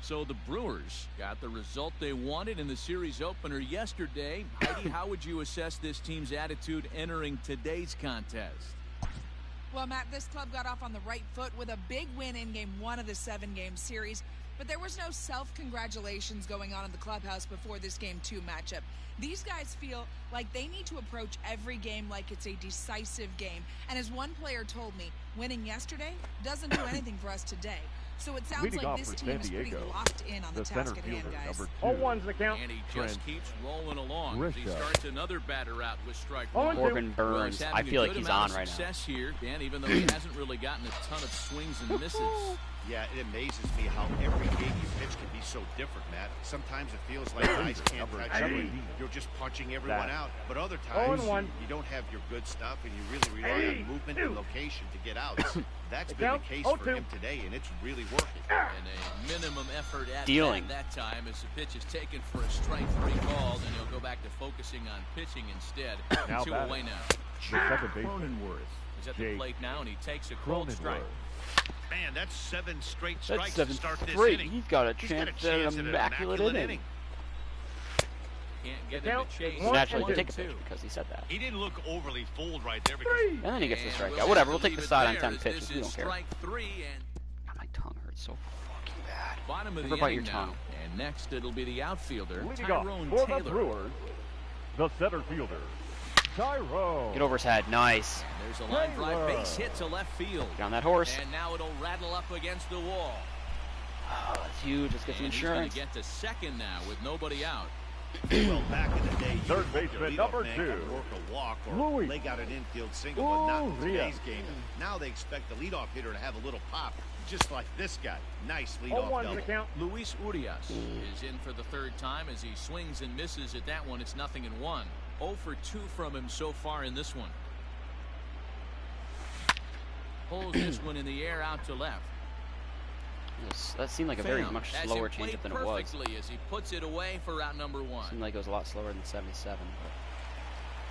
So the Brewers got the result they wanted in the series opener yesterday. Heidi, how would you assess this team's attitude entering today's contest? Well, Matt, this club got off on the right foot with a big win in Game 1 of the 7-game series. But there was no self-congratulations going on in the clubhouse before this Game 2 matchup. These guys feel like they need to approach every game like it's a decisive game. And as one player told me, winning yesterday doesn't do anything for us today. So it sounds like this team is pretty locked in on the task at hand, guys. 0-1's the count. And he just keeps rolling along as he starts another batter out with strike one. Corbin Burns, I feel like he's on right now. Here, Dan, even though he hasn't really gotten a ton of swings and misses. Yeah, it amazes me how every game you pitch can be so different, Matt. Sometimes it feels like guys can't touch you. You're just punching everyone out. But other times, you don't have your good stuff, and you really rely on movement and location to get outs. That's been the case for him today, and it's really working. And a minimum effort at that time as the pitch is taken for a strike 3 call, and he'll go back to focusing on pitching instead. 2 away now. The second baseman. He's at the plate now, and he takes a cold strike. Man, that's 7 straight strikes to start this straight. inning. He's got a chance at an immaculate inning. Can't get him to chase. He naturally did take a pitch because he said that. He didn't look overly fooled right there. Because and then he gets the strikeout. Whatever, we'll take the side on 10 pitches. We don't care. Strike 3 and my tongue hurts so fucking bad. Bottom of Never the bite inning your now. tongue. And next it'll be the outfielder, Leading off Tyrone for Taylor. the Brewers, the center fielder, Tyrone. Get over his head. Nice. There's a line drive base hit to left field. Get on that horse. And now it'll rattle up against the wall. Oh, that's huge. Let's get some insurance. He's going to get to second now with nobody out. Well, back in the day, third baseman number 2, work a walk or leg out an infield single, but not in today's game. Now they expect the leadoff hitter to have a little pop, just like this guy. Nice leadoff double. Count. Luis Urias is in for the 3rd time as he swings and misses at that one. It's 0-1. 0 for 2 from him so far in this one. Pulls this one in the air out to left. That seemed like a very much slower changeup than it was. Perfectly as he puts it away for route number 1. Seemed like it was a lot slower than 77.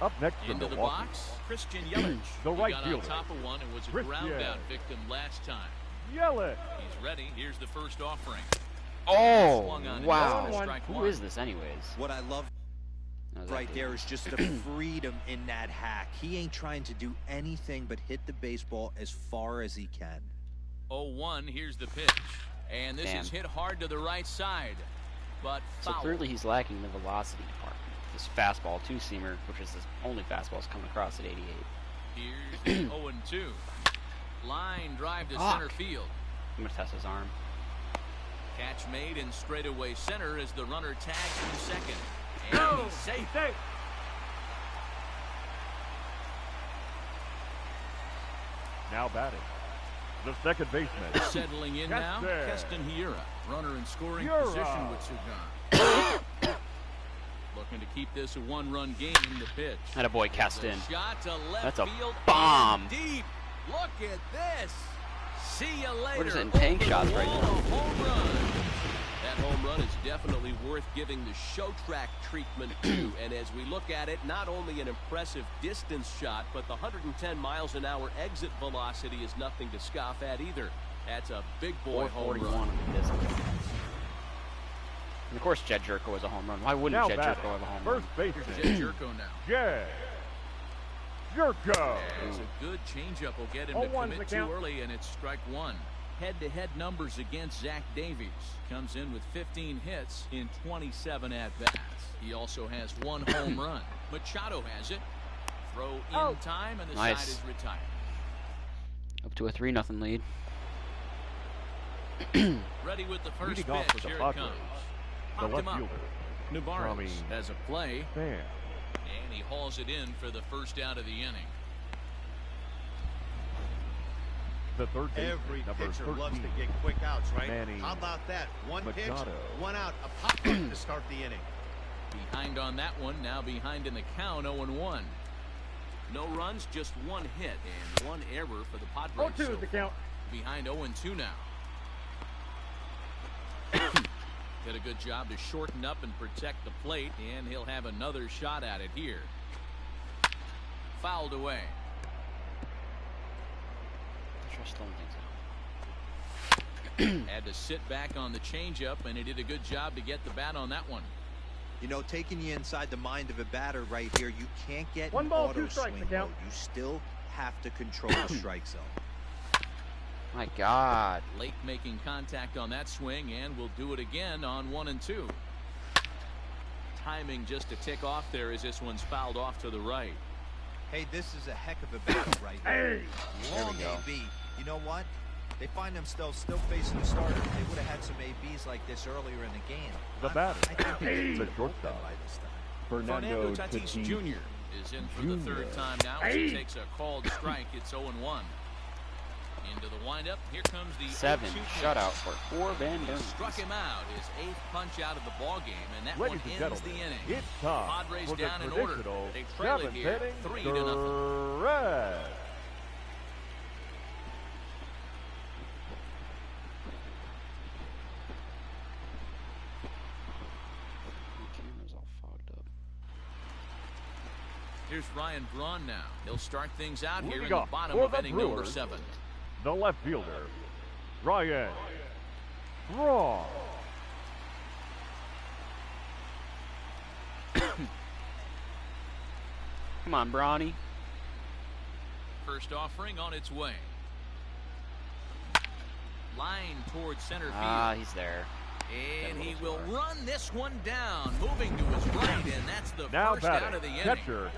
Up next into the box, Christian Yelich. The right got fielder. On top of one and was a ground out victim last time. Yelich. He's ready. Here's the first offering. Oh, wow. Who is this anyways? What I love right there is just the freedom in that hack. He ain't trying to do anything but hit the baseball as far as he can. 0-1, here's the pitch. And this is hit hard to the right side. But foul. So clearly he's lacking the velocity department. This fastball, 2-seamer, which is his only fastballs coming across at 88. Here's the 0-2. Line drive to center field. I'm going to test his arm. Catch made in straightaway center as the runner tags in second. And he's safe. Now batting, the second baseman. Settling in now, Keston Hiura. Runner in scoring position with Sugan. Looking to keep this a 1-run game. The pitch. Attaboy, Keston. Shot to left That's a field bomb. Deep. Look at this. See you later. We're just hitting tank shots right now. Home run. That home run is definitely worth giving the show track treatment to. And as we look at it, not only an impressive distance shot, but the 110 miles an hour exit velocity is nothing to scoff at either. That's a big boy home run. And of course, Jed Jerko was a home run. Why wouldn't Jed Jerko have a home run? First baseman. Jed Jerko now. Jed Jerko. It's a good changeup. Will get him to commit too early, and it's strike 1. Head-to-head numbers against Zach Davies. Comes in with 15 hits in 27 at-bats. He also has 1 home run. Machado has it. Throw in time, and the side is retired. Up to a 3-0 lead. Ready with the first pitch. Here it comes. The left fielder. Navarez has a play. Man. And he hauls it in for the first out of the inning. The third Every number pitcher 13. loves to get quick outs, right? Manning, how about that? One pitch, Machado. 1 out, a pop up to start the inning. Behind on that one, now behind in the count, 0-1. No runs, just 1 hit and 1 error for the Padres. 0-2 is the count. Behind 0-2 now. Did a good job to shorten up and protect the plate, and he'll have another shot at it here. Fouled away. Had to sit back on the changeup, and he did a good job to get the bat on that one. You know, taking you inside the mind of a batter right here, you can't get One an ball, auto two strikes, swing mode. You still have to control the strike zone. My God. Lake making contact on that swing, and will do it again on 1 and 2. Timing just to tick off there as this one's fouled off to the right. Hey, this is a heck of a battle right here. Long AB. You know what? They find themselves still facing the starter. They would have had some ABs like this earlier in the game. The batter, I think they the shortstop, by this time. Fernando Tatis Tatis Jr. is in for the third time now as he takes a called strike. It's 0-1. Into the windup. Here comes the 7 0-2 shutout for Corbin He Burns. struck him out, his 8th punch out of the ball game, and that Ladies one and ends the gentlemen, inning. it's time Padres for the down in order. traditional They trail it here, 3-0. Red. The camera's all fogged up. Here's Ryan Braun now. He'll start things out here in Moving the up bottom for of the inning number Brewers, 7. The left fielder, Ryan Braun. Come on, Brawny. First offering on its way. Line towards center field. Ah, he's there. And he will run this one down, moving to his right, and that's the Now first out batting, of the inning. catcher,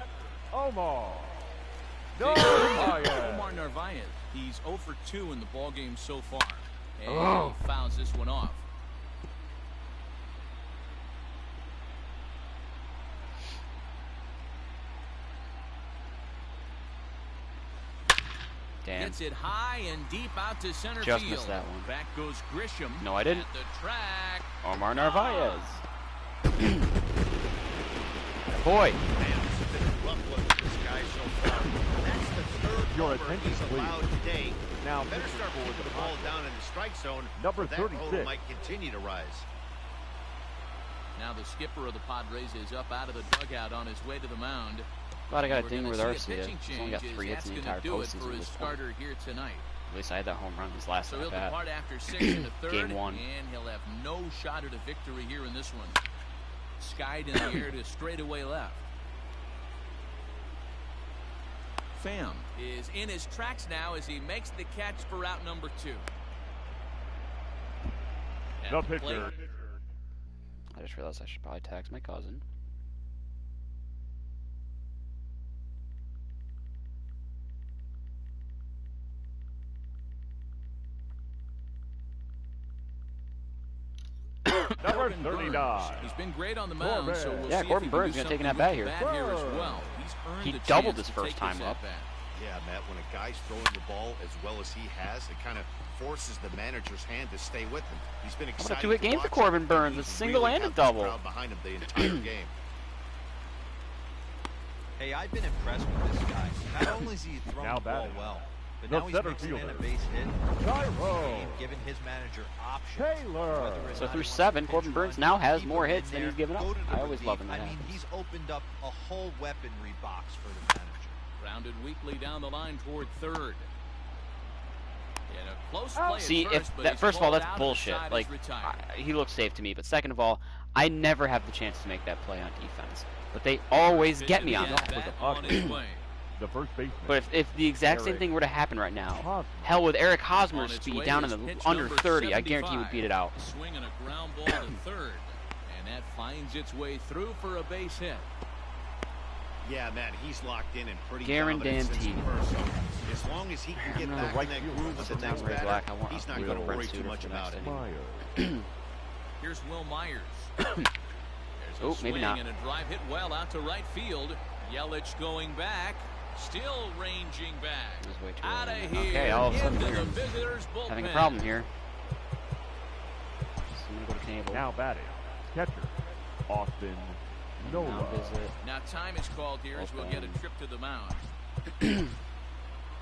Omar Omar Narvaez. Narvaez. He's 0 for 2 in the ballgame so far. And he fouls this one off. Damn. Gets it high and deep out to center Just field. missed that one. Back goes Grisham. No, I didn't. At the track. Omar Narvaez. Boy. Man, this has been a rough look at this guy so far. That's the third Your homer attention, he's please. allowed today. Now Better start pitching putting for the the ball Padres. down in the strike zone. Number That total 36. might continue to rise. Now the skipper of the Padres is up out of the dugout on his way to the mound. Glad I got a We're ding gonna with see a Arcia. pitching He's only got change 3 as hits in the that's entire gonna do it postseason for at his this point. starter here tonight. At least I had that home run his last So at he'll bat. depart after 6 in the third, Game 1. and he'll have no shot at a victory here in this one. Skied in the air to straightaway left. Pham is in his tracks now as he makes the catch for out number 2. At The the plate, pitcher, I just realized I should probably text my cousin. number Corbin Burns. 39. He's been great on the mound, so we'll Yeah, see Corbin if he can Burns do gonna take an something at-bat with here. the bat here as well. He's earned He the doubled chance his to first take time this up. at-bat. Yeah, Matt, when a guy's throwing the ball as well as he has, it kind of forces the manager's hand to stay with him. He's been What a excited two-hit to game for watch, Corbin and Burns, he's a single really and a got this double. crowd behind him the entire game. Hey, I've been impressed with this guy. Not only is he throwing Now the ball batting. well, but The now he's center mixing in a fielder, base hit. Tyro Giving his manager options. Taylor. Whether or So not through he wants 7, to Corbin pitch Burns run, now has keep more him in hits than there, he's given up. go to the I always love relief. when that I mean, happens. he's opened up a whole weaponry box for the manager. Grounded weakly down the line toward third. And a close play See, at if first, but that he's first of all, called that's out and bullshit. the side Like, is retired. he looks safe to me. But second of all, I never have the chance to make that play on defense. But they always get me on that. Bat on his way. The first baseman. But if the exact same Eric thing were to happen right now, Hosmer. hell, with Eric On Hosmer's its speed way down in is the pitch under number 30, I guarantee he would 75. beat it out. Swing and a ground ball to third. And that finds its way through for a base hit. Yeah, Matt, he's locked in and pretty Guaranteed. dominant since the first. So as long as he can get back in that groove with the next Ray batter, Black. I want he's to not go going to to Brent worry too Suter much for the about next it. Myers. Here's Will Myers. There's a Oh, swing maybe not. and a drive hit well out to right field. Yelich going back. Still ranging back. It was way too Out of early. here. Okay, all of a sudden into we're the visitors' bullpen. having a problem here. So I'm gonna go to table. Now batting, catcher, Austin Now Nola. visit. Now time is called here as we'll get a trip to the mound.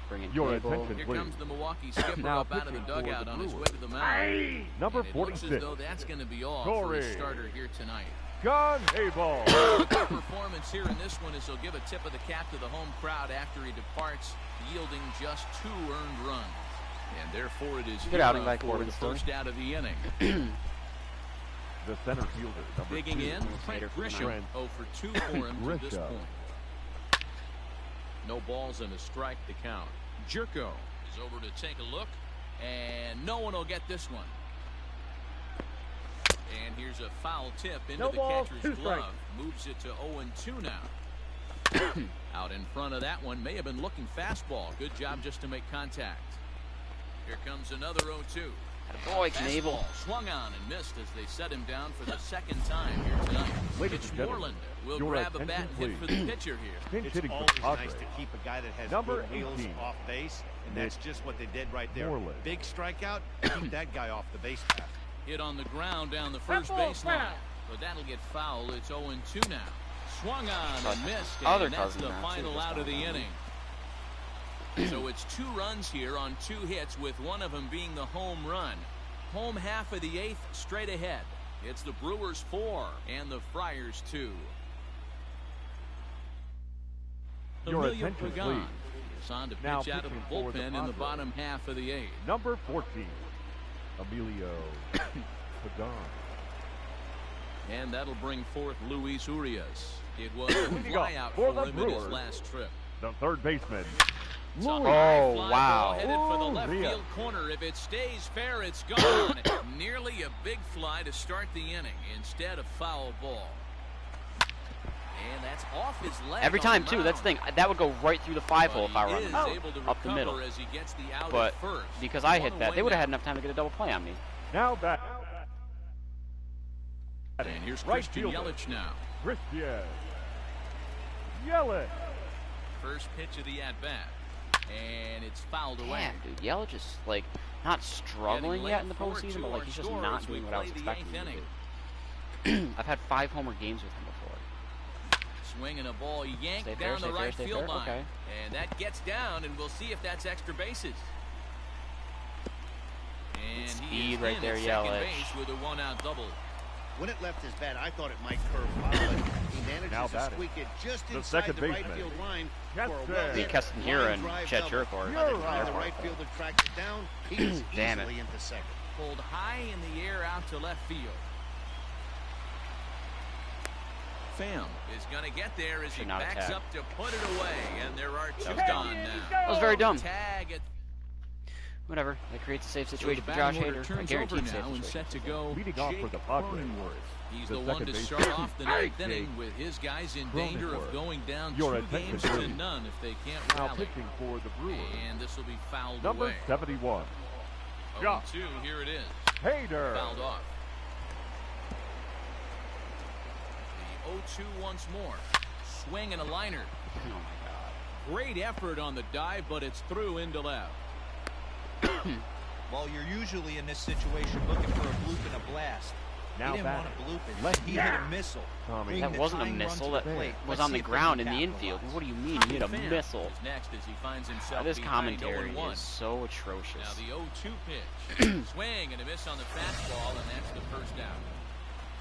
Bring in Your table. attention, Here please. comes the Milwaukee skipper Now up out of the pitching for dugout the on his way Brewers. to the mound. Number And it looks as 46, though that's going to be all for Corey. his starter here tonight. Gun Abel. A good performance here in this one as he'll give a tip of the cap to the home crowd after he departs, yielding just 2 earned runs. And therefore it is Good outing by for Corbin the still. first out of the inning. The center fielder, number Digging 2. in, Trent Grisham. 0 for 2 for him to this point. No balls and a strike to count. Jerko is over to take a look, and no one will get this one. And here's a foul tip into the catcher's glove. Moves it to 0-2 now. Out in front of that one, may have been looking fastball. Good job just to make contact. Here comes another 0-2. Boy, Knable. Swung on and missed as they set him down for the second time here tonight. It's Moreland. Will grab a bat and hit for the pitcher here. It's always nice to keep a guy that has good wheels off base, and that's just what they did right there. Big strikeout, keep that guy off the base path. Hit on the ground down the first baseline, but that'll get foul. It's 0-2 now. Swung on and missed, and that's the final out of the inning. So it's 2 runs here on 2 hits, with one of them being the home run. Home half of the 8th, straight ahead. It's the Brewers 4 and the Friars 2. Your attention, please. Is on to pitch out of the bullpen in the bottom half of the 8th. Number 14, Emilio Pagan. And that'll bring forth Luis Urias. It was a flyout for him in his last trip. The third baseman. Oh, wow. Headed for the left field corner. If it stays fair, it's gone. Nearly a big fly to start the inning instead of foul ball. And that's off his leg. Every time, too. That's the thing. That would go right through the 5-hole if I were up the middle. As he gets the out but first. Because I hit that, they would have had enough time to get a double play on me. Now back. And here's Christian Yelich now. Christian Yelich. First pitch of the at-bat. And it's fouled away. Damn, dude. Yelich is, like, not struggling yet in the postseason, but, like, he's just not doing what I was expecting him to do. I've had 5 homer games with him before. Swinging a ball yanked down the right field line. Okay. And that gets down, and we'll see if that's extra bases. And speed right there, Yelich. Base with a 1-out double. When it left his bat, I thought it might curve foul, but he manages to squeak it just inside the right field line for a well-hit Keston here and Chet Jerkor. The right fielder tracked it down. He was easily into second. Pulled high in the air out to left field. Pham is going to get there as he backs up to put it away, and there are 2 gone now. That was very dumb. Tag at whatever. That creates a safe situation for Josh Hader. I guarantee it's safe and set to go. Leading off for the Padres. He's the one to start off the 9th inning with his guys in danger of going down 2 games to none if they can't now rally. pitching for the Brewers. And this will be fouled Number away. 71. 0-2, here it is. Hader. Fouled off. The 0-2 once more. Swing and a liner. Oh, my God. Great effort on the dive, but it's through into left. Well, you're usually in this situation looking for a bloop and a blast. Now he didn't want a bloop it. He hit a missile. That wasn't a missile. That was on the ground in the infield. What do you mean he hit a missile? Next as he finds himself this commentary is so atrocious. Now the 0-2 pitch. Swing and a miss on the fastball, and that's the first out.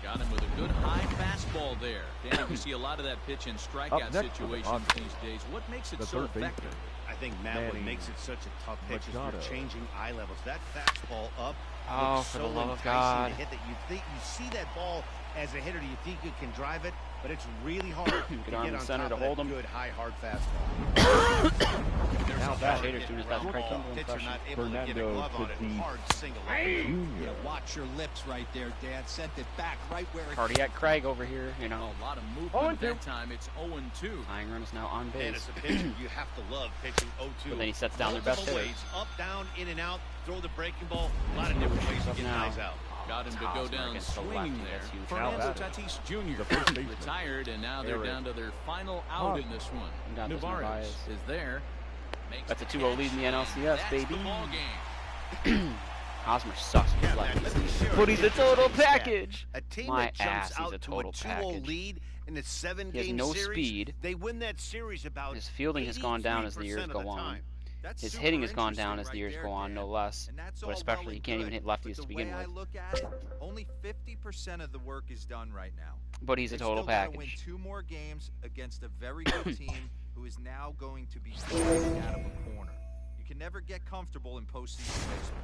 Got him with a good high fastball there. Danny, we see a lot of that pitch in strikeout situations these days. What makes it so effective? I think, Matt, what makes it such a tough pitch is you're changing eye levels. That fastball up looks so enticing to hit that you see that ball as a hitter, you think you can drive it, but it's really hard to get on center top to hold of him. Good high hard fastball. Now that Hader's doing his best Craig Kimbrell pitcher impression. not able to get a glove on it. Hard single. Yeah, watch your lips right there, Dad. Sent it back right where it. Cardiac Craig over here, you know. A lot of movement that time. It's 0-2. Tying run is now on And base. as a pitcher, you have to love pitching 0-2. But then he sets down their best hitter. Up, down, in and out. Throw the breaking ball. A lot of different ways to get guys out. Got him to go down swinging there. Fernando Tatis Jr. retired, and now they're down to their final out in this one. Navarez is there. That's a 2-0 lead in the NLCS, baby. The Hosmer sucks with lefties. But he's a total package. A team My that jumps ass, he's out a total to a 2-0 package. lead in a 7-game He has no series, speed. they win that series about His fielding has gone down as the years go on. His hitting has gone down as the years go on, no less. But especially, he can't even hit lefties to begin with. I look at it, only 50% of the work is done right now. But he's a total package. Win package. 2 more games against a very good team who is now going to be squeezed out of a corner. You can never get comfortable in postseason baseball.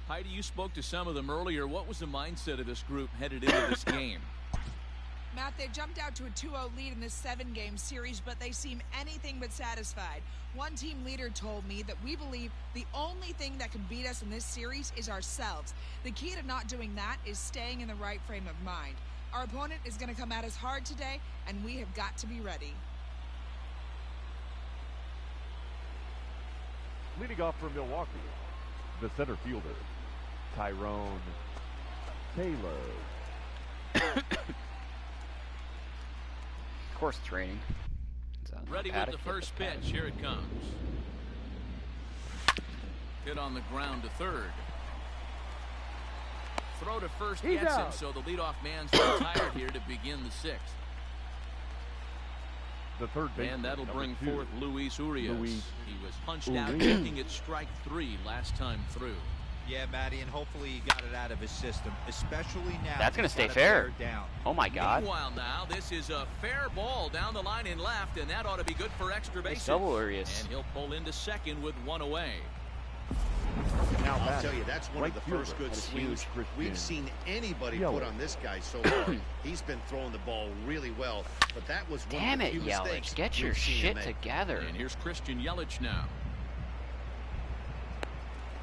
Heidi, you spoke to some of them earlier. What was the mindset of this group headed into this game? Matt, they've jumped out to a 2-0 lead in this 7-game series, but they seem anything but satisfied. One team leader told me that we believe the only thing that can beat us in this series is ourselves. The key to not doing that is staying in the right frame of mind. Our opponent is going to come at us hard today, and we have got to be ready. Leading off for Milwaukee, the center fielder, Tyrone Taylor. Of course it's raining. Ready with the first pitch. Here it comes. Hit on the ground to third. Throw to first gets him, so the leadoff man's retired here to begin the sixth. The third baseman, and that'll bring forth Luis Urias. He was punched out Urias. looking at strike 3 last time through. Yeah, Matty, and hopefully he got it out of his system, especially now. That's going to stay fair. Oh, my God. Meanwhile, now, this is a fair ball down the line in left, and that ought to be good for extra bases. Double Urias. And he'll pull into second with one away. Now, I'll tell you, that's one of the first good swings we've seen anybody put on this guy so far. He's been throwing the ball really well, but that was one of the few mistakes. Get your shit together. And here's Christian Yelich now.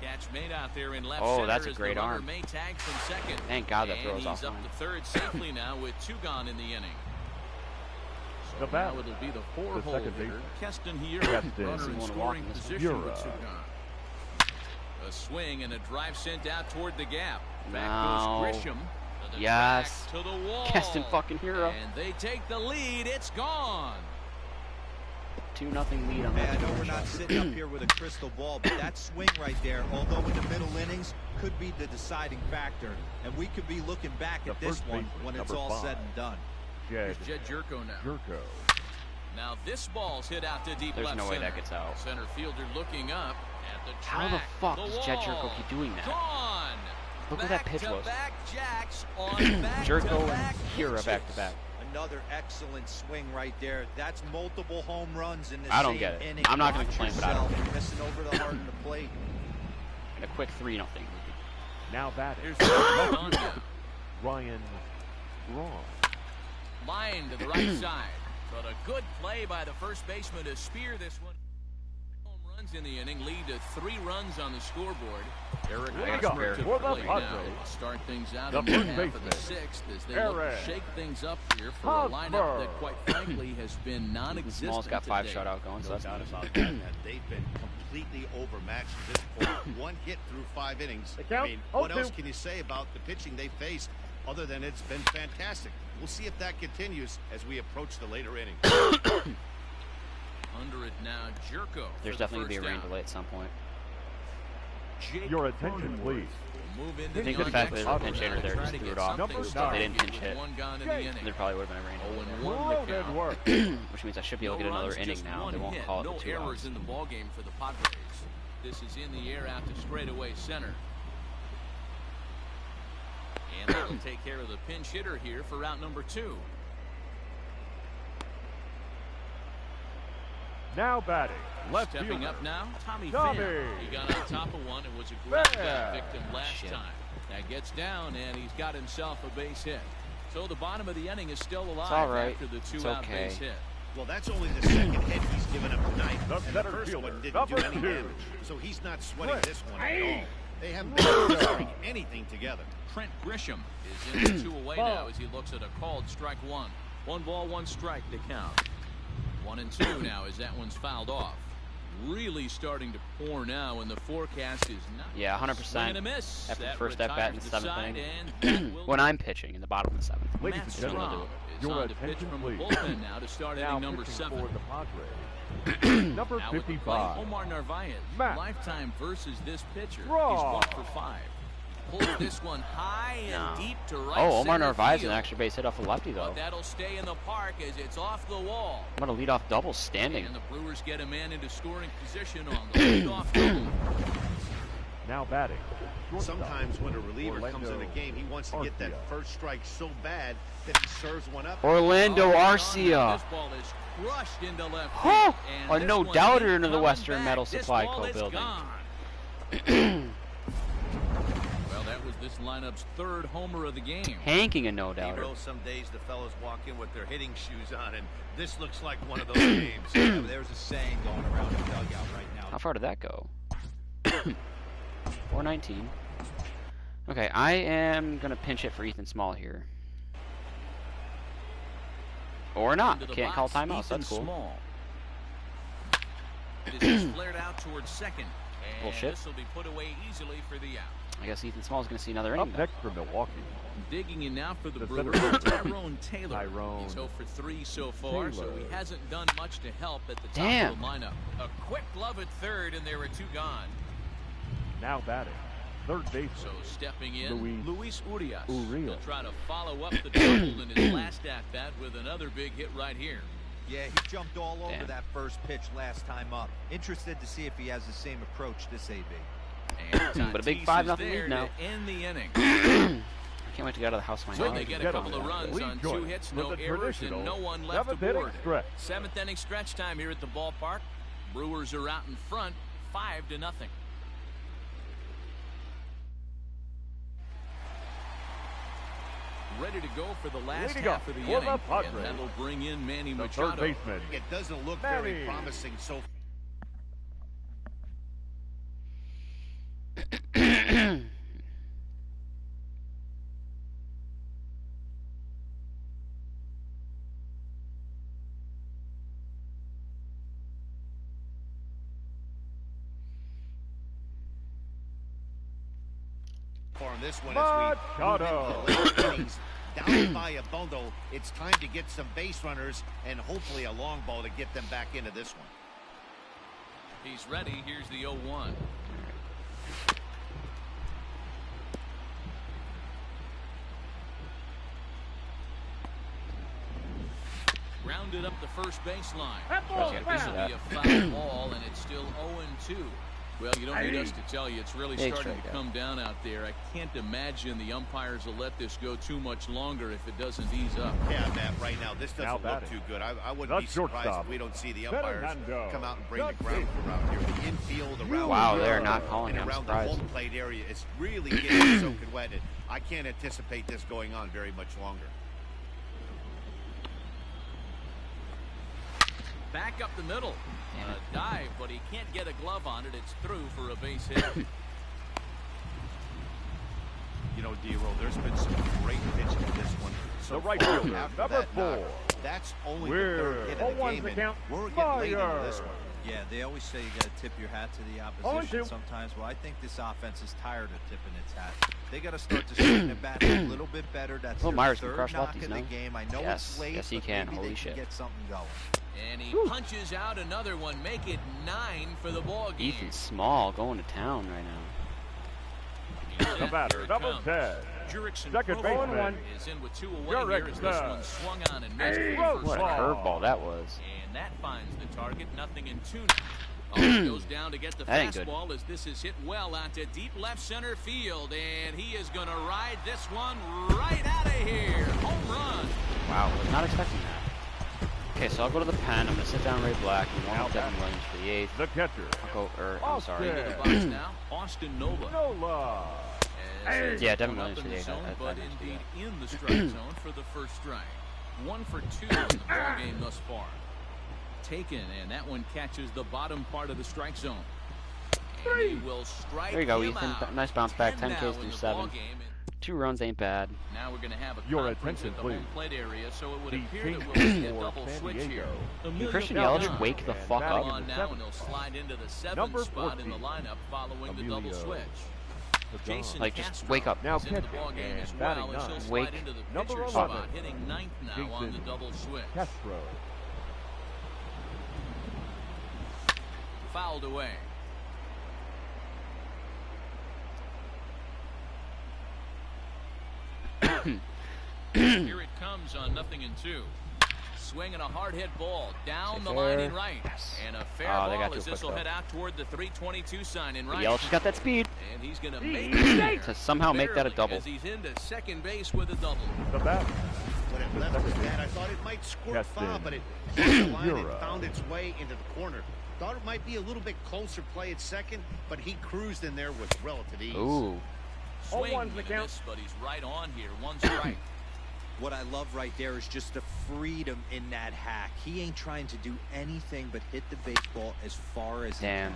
Catch made out there in left center. That's a great arm. May tags from second. Thank God that throws off. He's up to third safely now with 2 gone in the inning. So The now it'll be the 4-hole hitter, Keston here, runner in scoring position with 2 gone. A swing and a drive sent out toward the gap. Back goes Grisham. Yes. To the wall. Keston fucking hero. And they take the lead. It's gone. 2-0 lead on that. I know we're not sitting up here with a crystal ball, but that swing right there, although in the middle innings, could be the deciding factor. And we could be looking back at this one when it's all said and done. Here's Jed Jerko now. Now this ball's hit out to deep left center. There's no way that gets out. Center fielder looking up at the track. How the fuck does Jed Jerko keep doing that? Gone. Look what that pitch was. Back jacks on Jerko and Hira back to back. Another excellent swing right there. That's multiple home runs in the I don't same get it. inning. I'm not going to complain, but I don't. You're missing over the heart of the plate. And a quick 3-0. Now batting. Ryan Braun. Line to the right side. But a good play by the first baseman to spear this one. Home runs in the inning lead to 3 runs on the scoreboard. Eric Hosmer to the plate now. Start things out in the half of the 6th as they look to shake things up here for a lineup that, quite frankly, has been non-existent. Small's got 5 shutout going, so that's not about that. They've been completely overmatched at this point. 1 hit through 5 innings. I mean, what else can you say about the pitching they faced other than it's been fantastic? We'll see if that continues as we approach the later innings. Under it now, Jerko. There's definitely going to be a rain delay at some point. Your attention, please. I think the fact that there's a pinch hitter there just threw it off. They didn't pinch hit. There probably would have been a rain delay. Which means I should be able to get another inning now. They won't call it the 2 errors in the ball game for the Padres. This is in the air out to straightaway center. And that'll take care of the pinch hitter here for route number 2. Now batting. Left Stepping fielder. Up now, Tommy Pham. He got on top of one and was a ground out victim last time. That gets down, and he's got himself a base hit. So the bottom of the inning is still alive after the 2-out base hit. Well, that's only the second hit he's given up tonight. And the first one didn't do any damage. So he's not sweating this one at all. They haven't been throwing anything together. Trent Grisham is in the 2 away now as he looks at a called strike 1. 1 ball, 1 strike to count. 1-2 now as that one's fouled off. really starting to pour now, and the forecast is not. Yeah, 100%. After the first at bat in the 7th inning, when I'm pitching in the bottom of the 7th. Ladies and gentlemen, your attention please. Now to start inning number 7. For the Padres. Number 55. Omar Narvaez, Matt. lifetime versus this pitcher. Draw. He's walked for 5. Pulls this one high and deep to right. Oh, Omar center Narvaez, field. an extra base hit off a lefty though. But that'll stay in the park as it's off the wall. What a leadoff double standing. And the Brewers get a man into scoring position on the leadoff double. Now batting. Sometimes when a reliever comes in a game, he wants to get that first strike so bad that he serves one up. Orlando Arcia. This ball is crushed into left Oh, field, a no-doubter into the Western Metal Supply Co. building. Well, that was this lineup's 3rd homer of the game. Hanking a no-doubter. Some days the fellas walk in with their hitting shoes on, and this looks like one of those games. Yeah, there's a saying going around the dugout right now. How far did that go? 419. Okay, I am going to pinch it for Ethan Small here. Or not. Can't call timeouts. That's cool. Small. This is flared out towards second. And Bullshit. This will be put away easily for the out. I guess Ethan Small is going to see another inning. Up next for Milwaukee. Digging in now for the Brewers, center fielder. Tyrone Taylor. He's 0 for 3 so far, so he hasn't done much to help at the top of the lineup. A quick glove at third, and there were 2 gone. Now batting. Third base. So stepping in, Luis Urias. Urias. He'll try to follow up the double in his last at-bat with another big hit right here. Yeah, he jumped all over that first pitch last time up. Interested to see if he has the same approach this AB. And but a big 5-0 lead now. End the inning. I can't wait to get out of the house of my So house. they get a couple of runs on 2 hits, no errors, and no one left aboard. 7th inning stretch time here at the ballpark. Brewers are out in front, 5-0. Ready to go for the last half of the inning, and that'll bring in Manny Machado. Third baseman. It doesn't look very promising so far in this one as we move into the late innings. Down by a bundle, it's time to get some base runners and hopefully a long ball to get them back into this one. He's ready. Here's the 0-1. Grounded up the first baseline. This will be a foul ball, and it's still 0-2. Well, you don't need us to tell you. It's really starting to come down out there. I can't imagine the umpires will let this go too much longer if it doesn't ease up. Yeah, Matt, right now, this doesn't look too good. I wouldn't be surprised if we don't see the umpires come out and bring the ground around here. The infield, around they're not calling it. around the home plate area. It's really getting soaking wet. I can't anticipate this going on very much longer. Back up the middle. A dive, but he can't get a glove on it. It's through for a base hit. You know, D-Roll, there's been some great pitching in this one. So the right fielder, number 4. That's only the 3rd hit of the game, and we're getting late into this one. Yeah, they always say you got to tip your hat to the opposition sometimes. Well, I think this offense is tired of tipping its hat. They got to start to swing the bat a little bit better. That's their Myers can 3rd crush knock lefties of the now. game. I know it's late, yes, he but can. maybe Holy they shit. can get something going. And he punches out another one, make it 9 for the ball game. Ethan Small going to town right now. The batter, number 10. Second baseman is in with 2 away here as this one swung on and missed. What a curveball that was. And that finds the target, nothing in 2 now. He goes down to get the fastball as this is hit well out to deep left center field, and he is going to ride this one right out of here. Home run. Wow, was not expecting that. Okay, so I'll go to the pen. I'm going to sit down Ray Black and warm up Devin Williams for the 8th. The catcher. I'll go, I'm sorry. Into the box now, Austin Nola. Yeah, Devin Williams for the 8th. Zone, but indeed in the strike zone for the first strike. 1 for 2 in the ball game thus far. Taken, and that one catches the bottom part of the strike zone. And he will strike there you go, him Ethan. out. Nice bounce back. 10 Ks through 7. 2 runs ain't bad. Now we're going to have a Your conference attention, at the please. home plate area, so it would The appear that King we'll see a for double San switch Diego. here. Can Christian Yelich wake the fuck up? On now, and he'll slide into the 7th Number spot in the 14, lineup following the double switch. Jason Like, just Castro wake up. Now is into the catching ball game and as batting well, as he'll nine. slide Wake. into the Number pitcher's 11, spot, hitting 9th now on the Jason double switch. Castro. Fouled away. Here it comes on 0-2. Swinging a hard hit ball down the line in right. And a fair ball as this will head out toward the 322 sign in right. Yelich got that speed. And he's going to make it To somehow make that a double. as he's into second base with a double. The bat. When it left his bat, I thought it might squirt foul, but it hit the line and found its way into the corner. Thought it might be a little bit closer play at second, but he cruised in there with relative ease. Ooh. Swing and a miss, but he's right on here. 1 strike. What I love right there is just the freedom in that hack. He ain't trying to do anything but hit the baseball as far as he can.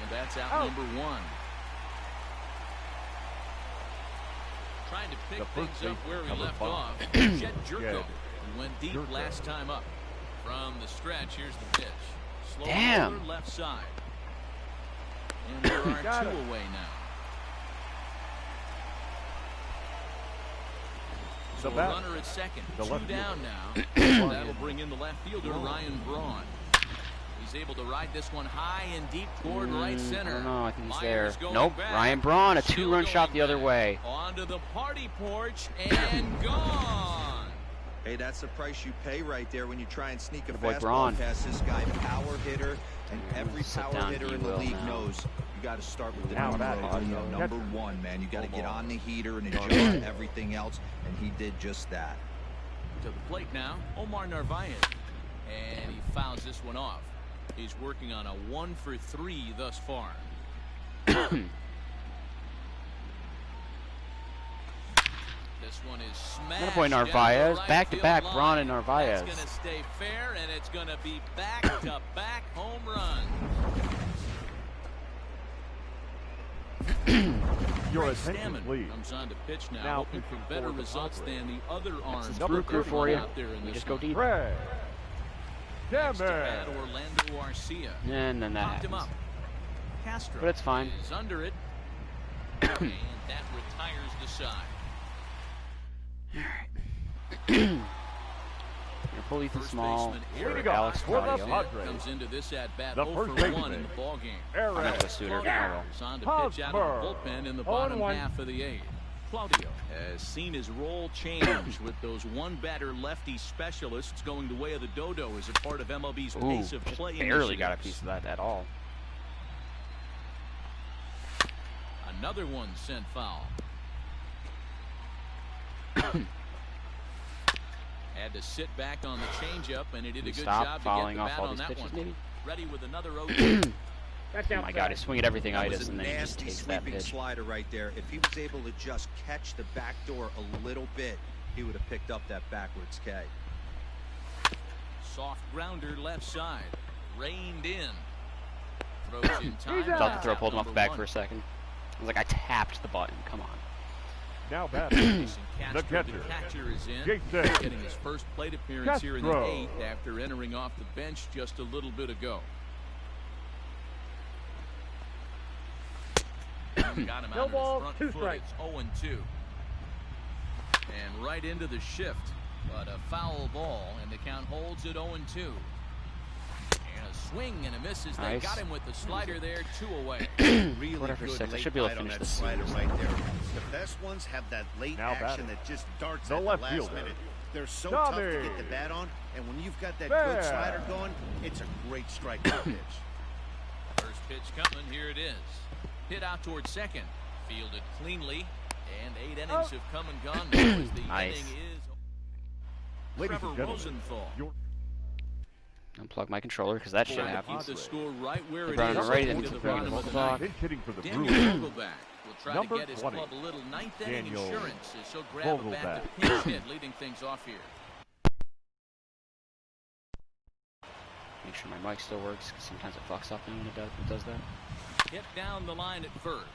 And that's out number 1. Trying to pick things up where he left off. Jet Jerko went deep last time up. From the stretch, here's the pitch. Slow roller left side. And there are 2 away now. So a runner at second. 2 down now. That'll bring in the left fielder, Ryan Braun. He's able to ride this one high and deep toward right center. I don't know. I think he's there. Nope. Ryan Braun, a 2-run shot the other way. Onto the party porch and gone. Hey, that's the price you pay right there when you try and sneak a fastball Braun past this guy. Power hitter, and every power down, hitter in the league knows you got to start with the number 1, man. You got to get on the heater and adjust everything else, and he did just that. To the plate now, Omar Narvaez, and he fouls this one off. He's working on a 1 for 3 thus far. This one is smashed. Boy, Narvaez. Back-to-back, Braun and Narvaez. It's going to stay fair, and it's going to be back-to-back home runs. Your attention, please. Comes on to pitch now, hoping for better results than the other arms. Number 2 for you. Out there in this Just go deep. Next to bat, Orlando Arcia. And then that Popped him happens. up. Castro But it's fine. is under it, and that retires the side. You're full Ethan Small. Alex Claudio. Comes into this at bat 0 for 1 in the ball game. I'm not a suitor. He's on to pitch out of the bullpen in the bottom half of the 8th. Claudio has seen his role change with those one-batter lefty specialists going the way of the dodo as a part of MLB's pace of play. Barely got a piece of that at all. Another one sent foul. Had to sit back on the changeup, and he did a good job to get the bat on that one. Maybe? Ready with another 0-2. Oh my God, he's swinging everything itis, and then he just takes that sweeping pitch. Slider right there. If he was able to just catch the back door a little bit, he would have picked up that backwards K. Soft grounder left side. Reined in. Throws in time. Thought the throw pulled him off the back for a second. I was like, I tapped the button. Come on. Now batting. The catcher is in. Jason Getting his first plate appearance here in the 8th after entering off the bench just a little bit ago. Got him out on his front foot. It's 0-2. And right into the shift. But a foul ball, and the count holds at 0-2. And a swing and a miss as they got him with the slider there, 2 away. Really Whatever, good 6. I late should be able to bite on finish that this slider series. right there. The best ones have that late action that just darts at the last minute. They're so tough to get the bat on, and when you've got that good slider going, it's a great strikeout pitch. First pitch coming, here it is. Hit out towards second. Fielded cleanly, and 8 innings have come and gone now as the inning is Trevor Rosenthal. Unplug my controller because that shit happens. The score right where it Brown is. right To into the the bottom of the ninth. hitting for the Daniel Brewers. Vogelback will try to get his club a little ninth inning Daniel insurance as he'll grab a bat to pinch hit, leading things off here. Make sure my mic still works because sometimes it fucks up when it does that. Hit down the line at first.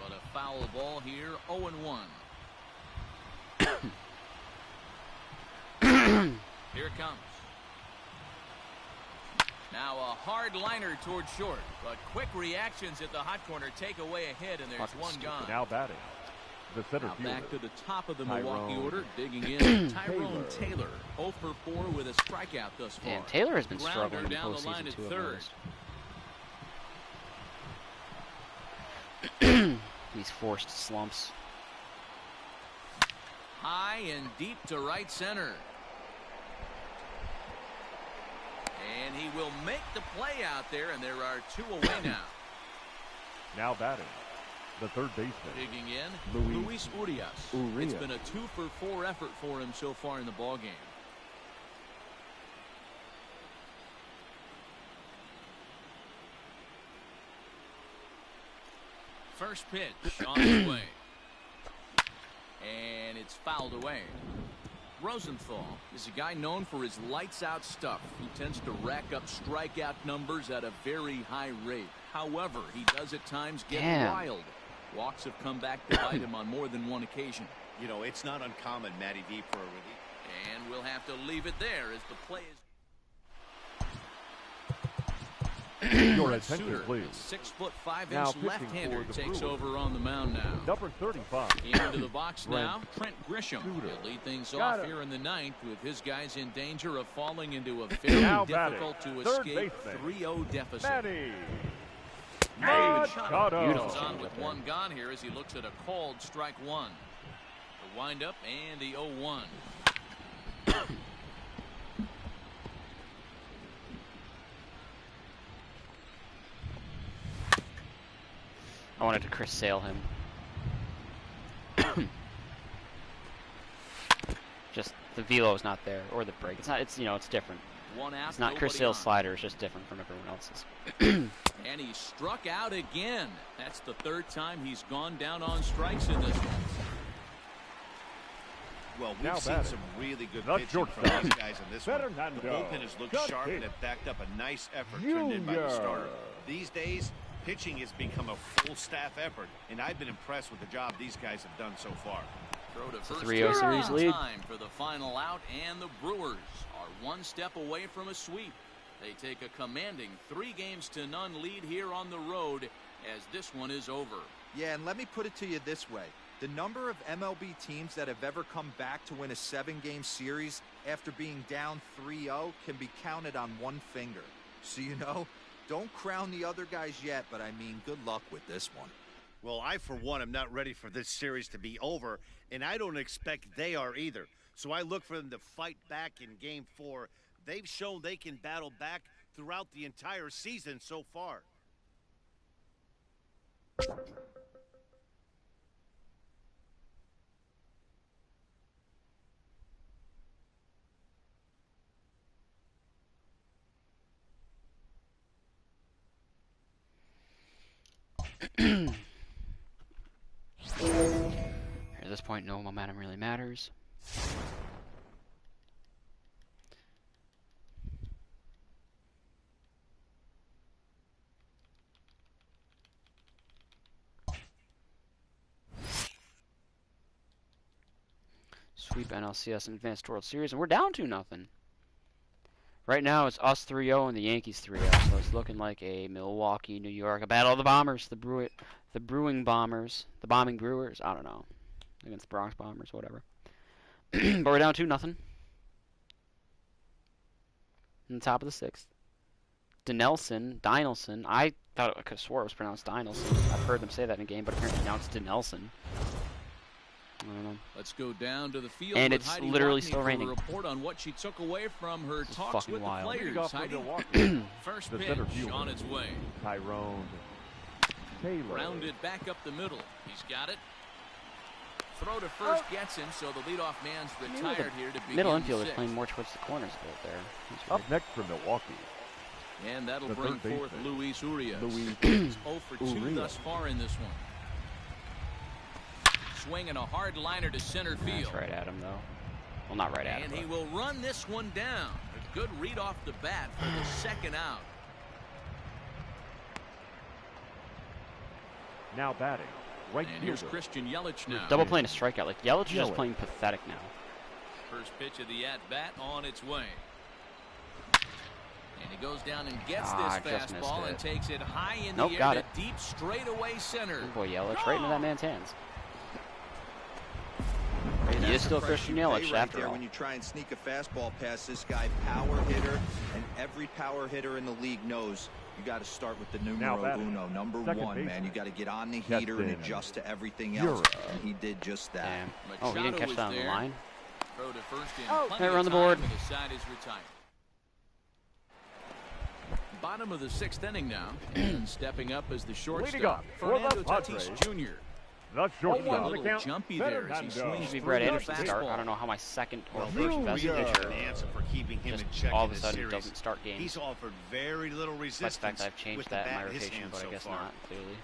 But a foul ball here, 0-1. Here it comes. Now a hard liner toward short, but quick reactions at the hot corner take away a hit, and there's one gone. Now batting, the center fielder. Back to the top of the Milwaukee order, digging in. Tyrone Taylor, 0 for 4 with a strikeout thus far. And Taylor has been Grounder struggling in the down the line at postseason third. These forced slumps. High and deep to right center. And he will make the play out there, and there are 2 away now. Now batting, the third baseman. Digging in, Luis Urias. It's been a 2 for 4 effort for him so far in the ballgame. First pitch on his way. And it's fouled away. Rosenthal is a guy known for his lights-out stuff. He tends to rack up strikeout numbers at a very high rate. However, he does at times get wild. Walks have come back to bite him on more than one occasion. You know, it's not uncommon, Matty V, for a relief. And we'll have to leave it there as the play is. Your attention, please. 6'5" left-hander takes over on the mound now. Number 35. Into the box now, Trent Grisham. He'll lead things off here in the 9th with his guys in danger of falling into a very difficult to escape 3-0 deficit. Machado comes on with one gone here as he looks at a called strike one. The windup and the 0-1. I wanted to Chris Sale him. Just the velo is not there, or the break. It's not. It's it's different. It's not Chris Sale's slider. It's just different from everyone else's. And he struck out again. That's the 3rd time he's gone down on strikes in this one. Well, we've seen some really good pitching from these guys in this one. The bullpen has looked sharp and have backed up a nice effort turned in by the starter. These days, pitching has become a full staff effort, and I've been impressed with the job these guys have done so far. Throw to first 3-0 series lead. Time for the final out, and the Brewers are 1 step away from a sweep. They take a commanding 3-0 lead here on the road as this one is over. Yeah, and let me put it to you this way. The number of MLB teams that have ever come back to win a 7-game series after being down 3-0 can be counted on one finger. So, don't crown the other guys yet, but I mean, good luck with this one. Well, I, for one, am not ready for this series to be over, and I don't expect they are either. So I look for them to fight back in Game 4. They've shown they can battle back throughout the entire season so far. At this point, no momentum really matters. Sweep NLCS and Advanced World Series, and we're down 2-0. Right now, it's us 3-0 and the Yankees 3-0, so it's looking like a Milwaukee, New York, a battle of the Bombers, the Brewing Bombers, the Bombing Brewers, I don't know, against the Bronx Bombers, whatever. But we're down 2-0. In the top of the 6th. Dinelson, I thought I could have swore it was pronounced Dinelson. I've heard them say that in a game, but apparently now it's Dinelson. I don't know. Let's go down to the field, and it's Heidi literally Watney still raining. For a report on what she took away from her this talks with wild. the players. Heidi, first pitch on its way. Tyrone Taylor. Rounded back up the middle. He's got it. Throw to first gets him, so the leadoff man's retired here to begin middle infield is playing more towards the corners a bit there. Up next for Milwaukee. And that'll bring forth Luis Urias. Luis 0 for 2 thus far in this one. Swinging a hard liner to center field. That's right at him, though. Well, not right at him. And he will run this one down. A good read off the bat for the second out. Now batting, Right And here's fielder. Christian Yelich now. Double playing a strikeout. Like, Yelich is just playing pathetic now. First pitch of the at-bat on its way. And he goes down and gets I this just missed fastball it. and takes it high in Nope, the air got to it. deep straightaway center. Good boy, Yelich, right into that man's hands. He That's is still the Christian price you Yelich pay right after there all. when you try and sneak a fastball past this guy, power hitter, and every power hitter in the league knows you got to start with the numero uno, number one, man. You got to get on the heater and adjust to everything else, and he did just that. Damn. Oh, he didn't catch that on the line. Throw to first in Hey, run the board. the side is retired. Bottom of the 6th inning now, and stepping up as the shortstop, Fernando Tatis Jr. The A shortstop. little jumpy there as he swings Should be through Brett the Anderson start. fastball. I don't know how my second or Well, first best really pitcher an answer for keeping him in check all in of a this sudden series. doesn't start games. He's offered very little resistance. Despite the fact I've changed with that the in my bat in his rotation, hand but so I guess far. not, clearly.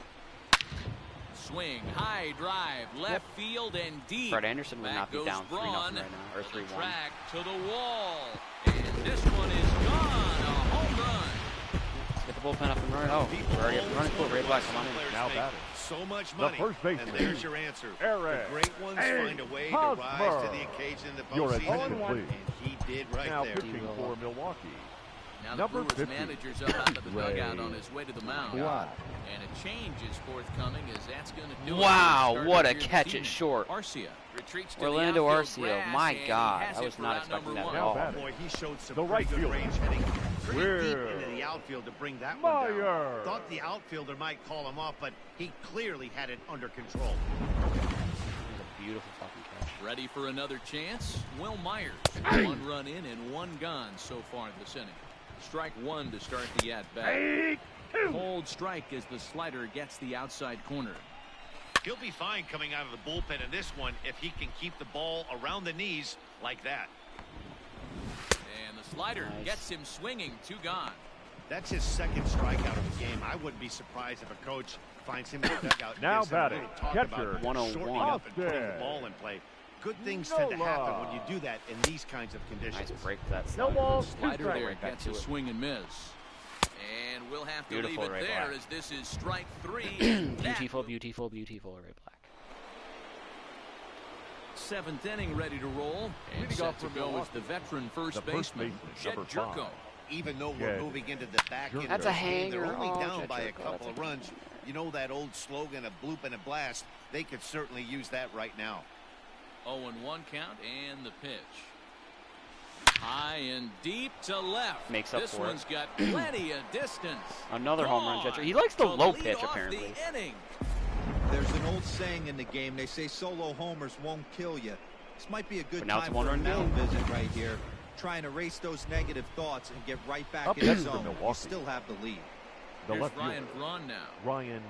Swing, high drive, left field and deep. Brett Anderson would Back not be goes down 3-0 Braun. right now, or 3-1. Track to the wall. And this one is gone. A home run. Let's get the bullpen up and running. Oh, we're already up and running. Cool, Ray Black, come on in. Now batting. So much The money, first baseman. and there's your answer. Eric The great ones find a way to rise to the occasion in the Your postseason, attention, please. and he did right Now there. pitching for Milwaukee. Now the Number Brewers 50, manager's up out of the Ray dugout on his way to the mound. Black. And a change is forthcoming as that's going to do Wow, it. what a Starter here catch this at evening. short. Arcia retreats to Orlando the outfield Arcia, grass, my and he God, has I it was for not out expecting number that one. at all. batting. Boy, he showed some The pretty right good fielder. range heading pretty deep Weir. into the outfield to bring that one down. Meyer. Thought the outfielder might call him off, but he clearly had it under control. It was a beautiful fucking catch. Ready for another chance? Will Myers. 1 run in and 1 gone so far this inning. Strike 1 to start the at-bat. Cold strike as the slider gets the outside corner. He'll be fine coming out of the bullpen in this one if he can keep the ball around the knees like that. And the slider Nice. gets him swinging. 2 gone. That's his second strikeout of the game. I wouldn't be surprised if a coach finds him in the dugout. Now and gives him a batting, little talk catcher, about 101. shortening up and putting the Austin. ball in play. Good things tend to happen when you do that in these kinds of conditions. Nice break for that No slider. ball. Slider Two there strikes. back gets to a it. swing and miss. And we'll have to Beautiful, leave it Ray there Black. as this is strike 3. and that Beautiful, will- beautiful, beautiful, Ray Black. 7th inning ready to roll. And Leading set off to for go is Milwaukee, the veteran first the first baseman, baseman, Jed number Jerko. 5. Even though we're Jed moving into the back end of That's the a game, they're hanger. only Oh, down Jed by a Jerko, couple that's of a runs. You know that old slogan, a bloop and a blast? They could certainly use that right now. 0-1 count and the pitch. High and deep to left. Makes up this for it. one's got plenty of distance. Another home run Gone catcher. He likes the to low lead pitch, off apparently. The inning. There's an old saying in the game. They say solo homers won't kill you. This might be a good But now it's time a for a one-run mound game. visit right here. Try and erase those negative thoughts and get right back Up in the next for zone. You Milwaukee. still have the lead. The Here's left Ryan fielder, Braun now. Ryan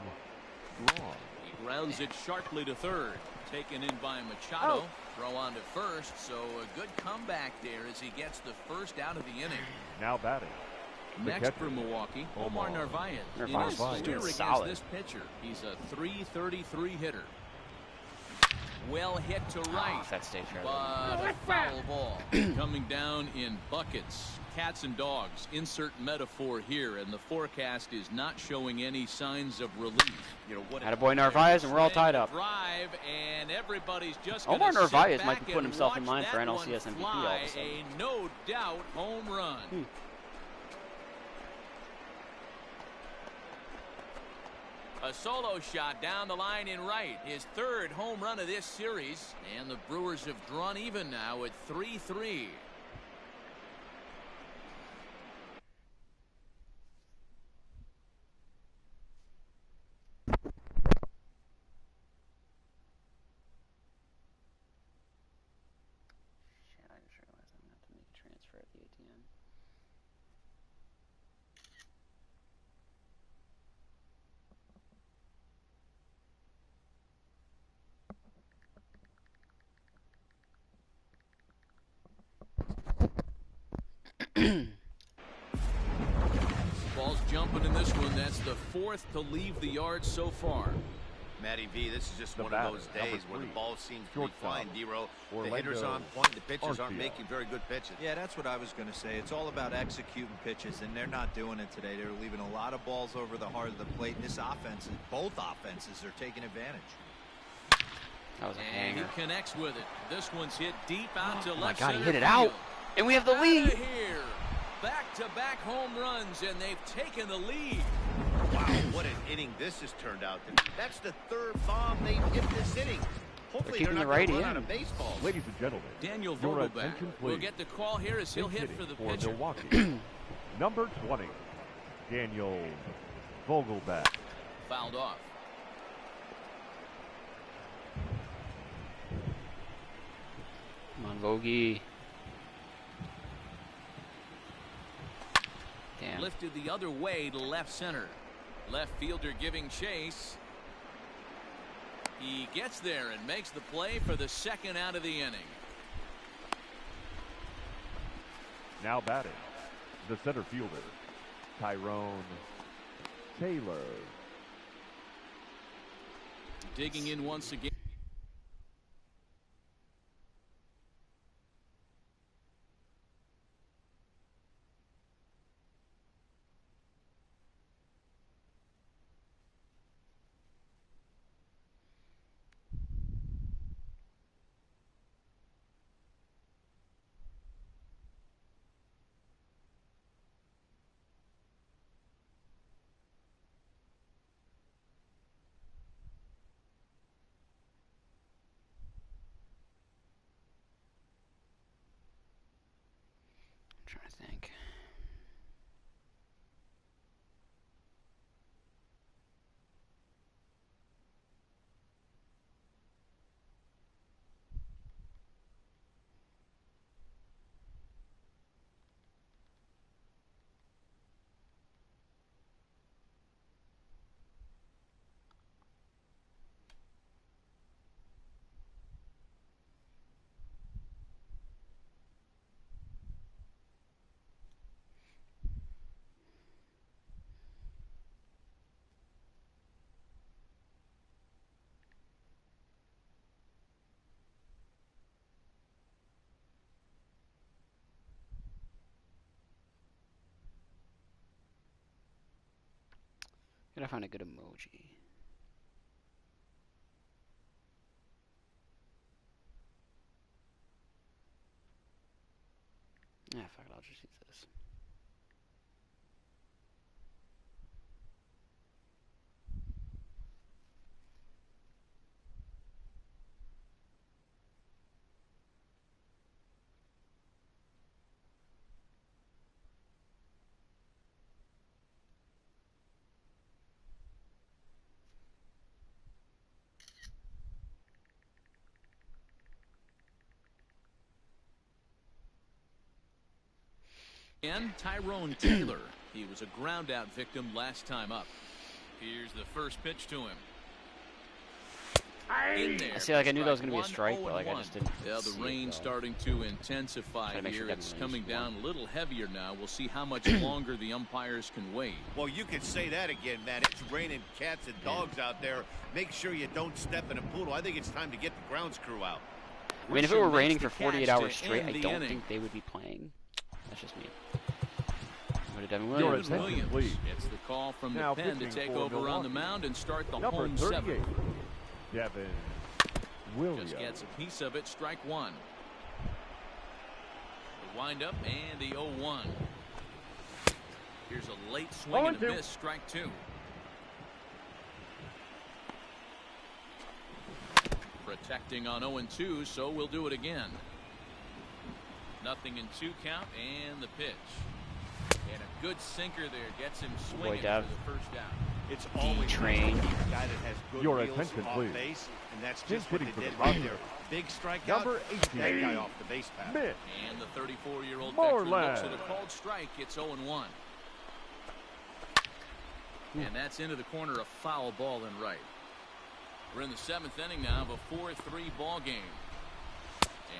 Braun. He grounds it sharply to third. Taken in by Machado. Throw on to first. So a good comeback there as he gets the first out of the inning. Now batting. The Next catcher, for Milwaukee, Omar Narvaez. In Narvaez his is career against solid. this pitcher, he's a .333 hitter. Well hit to right. If that stayed fair. But a foul ball coming down in buckets. Cats and dogs. Insert metaphor here, and the forecast is not showing any signs of relief. You know what? Attaboy Narvaez, and we're all tied up. Drive, and everybody's just Omar gonna sit Narvaez back might be putting and himself in watch line for that NLCS one MVP all of a fly. sudden. A no doubt home run. A solo shot down the line in right. His 3rd home run of this series. And the Brewers have drawn even now at 3-3. Shit, I just realized I'm going to have to make a transfer at the ATM. Ball's jumping in this one. That's the 4th to leave the yard so far. Matty V, this is just The one batter, of those days where the number 3, ball seems to be shortstop, flying, D-Row. The Orlando hitters on point, the pitchers aren't Arcia. making very good pitches. Yeah, that's what I was going to say. It's all about executing pitches, and they're not doing it today. They're leaving a lot of balls over the heart of the plate. This offense, both offenses are taking advantage. That was a And hanger. he connects with it. This one's hit deep out to Oh my left God, he center hit it field. out. And we have the Outta lead. here. Back-to-back home runs, and they've taken the lead. Wow, what an inning this has turned out. That's the third bomb they've hit this inning. Hopefully they're keeping not the going right to run in. out of baseballs. Ladies and gentlemen, Daniel your Vogelback attention, will please. get the call here as he'll hit Hitting for the for pitcher. Milwaukee, number 20, Daniel Vogelback. Fouled off. Come on, Vogie. Damn. Lifted the other way to left center. Left fielder giving chase. He gets there and makes the play for the second out of the inning. Now batting, the center fielder, Tyrone Taylor. Digging in once again. I'm trying to think. Gotta find a good emoji. Yeah, fuck it, I'll just use this. And Tyrone Taylor. He was a ground out victim last time up. Here's the first pitch to him. In there. I see, like I knew that was gonna be a One, strike, but 0-1. like I just didn't. Yeah, the see rain it, though. starting to intensify Try to make sure here. Devin It's Williams coming won. down a little heavier now. We'll see how much longer the umpires can wait. Well, you can say that again, man. It's raining cats and dogs out there. Make sure you don't step in a poodle. I think it's time to get the grounds crew out. I mean, if it were Richard raining makes for the 48 catch hours to straight, end I the don't inning. think they would be playing. That's just me. Go to Devin Your Williams. attention, Williams please. gets the call from Now the pen to pitching take for over on the Milwaukee, mound and start the number home 38, seventh. Devin Williams. Just gets a piece of it. Strike one. The windup and the 0-1. Here's a late swing and a 0-2. miss. Strike two. Protecting on 0-2, so we'll do it again. Nothing in 2 count and the pitch. And a good sinker there gets him swinging for Dev. the first out. It's always train. a guy that has good Your wheels attention, off please. base, and that's His just what they hitting for did the right Brewers, there. Big strikeout. number 18, That guy off the base path. Mitch. And the 34-year-old Moreland. veteran looks at a called strike. It's 0-1. And that's into the corner, a foul ball and right. We're in the 7th inning now of a 4-3 ball game.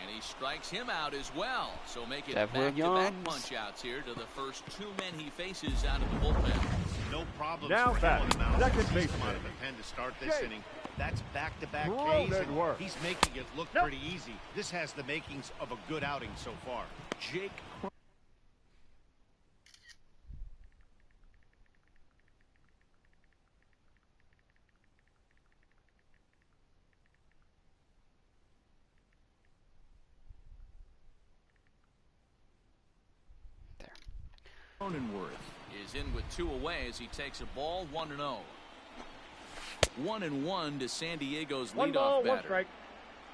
And he strikes him out as well. So make it Dev back-to-back Williams. punch-outs here to the first 2 men he faces out of the bullpen. No problem Now for him batting, on the mound. second He's come baseman, out of the pen to start this Jake inning. That's back-to-back Road Ks, and work. he's making it look pretty easy. This has the makings of a good outing so far. Jake. Cronenworth is in with 2 away as he takes a ball 1-0. 1-1 to San Diego's leadoff batter.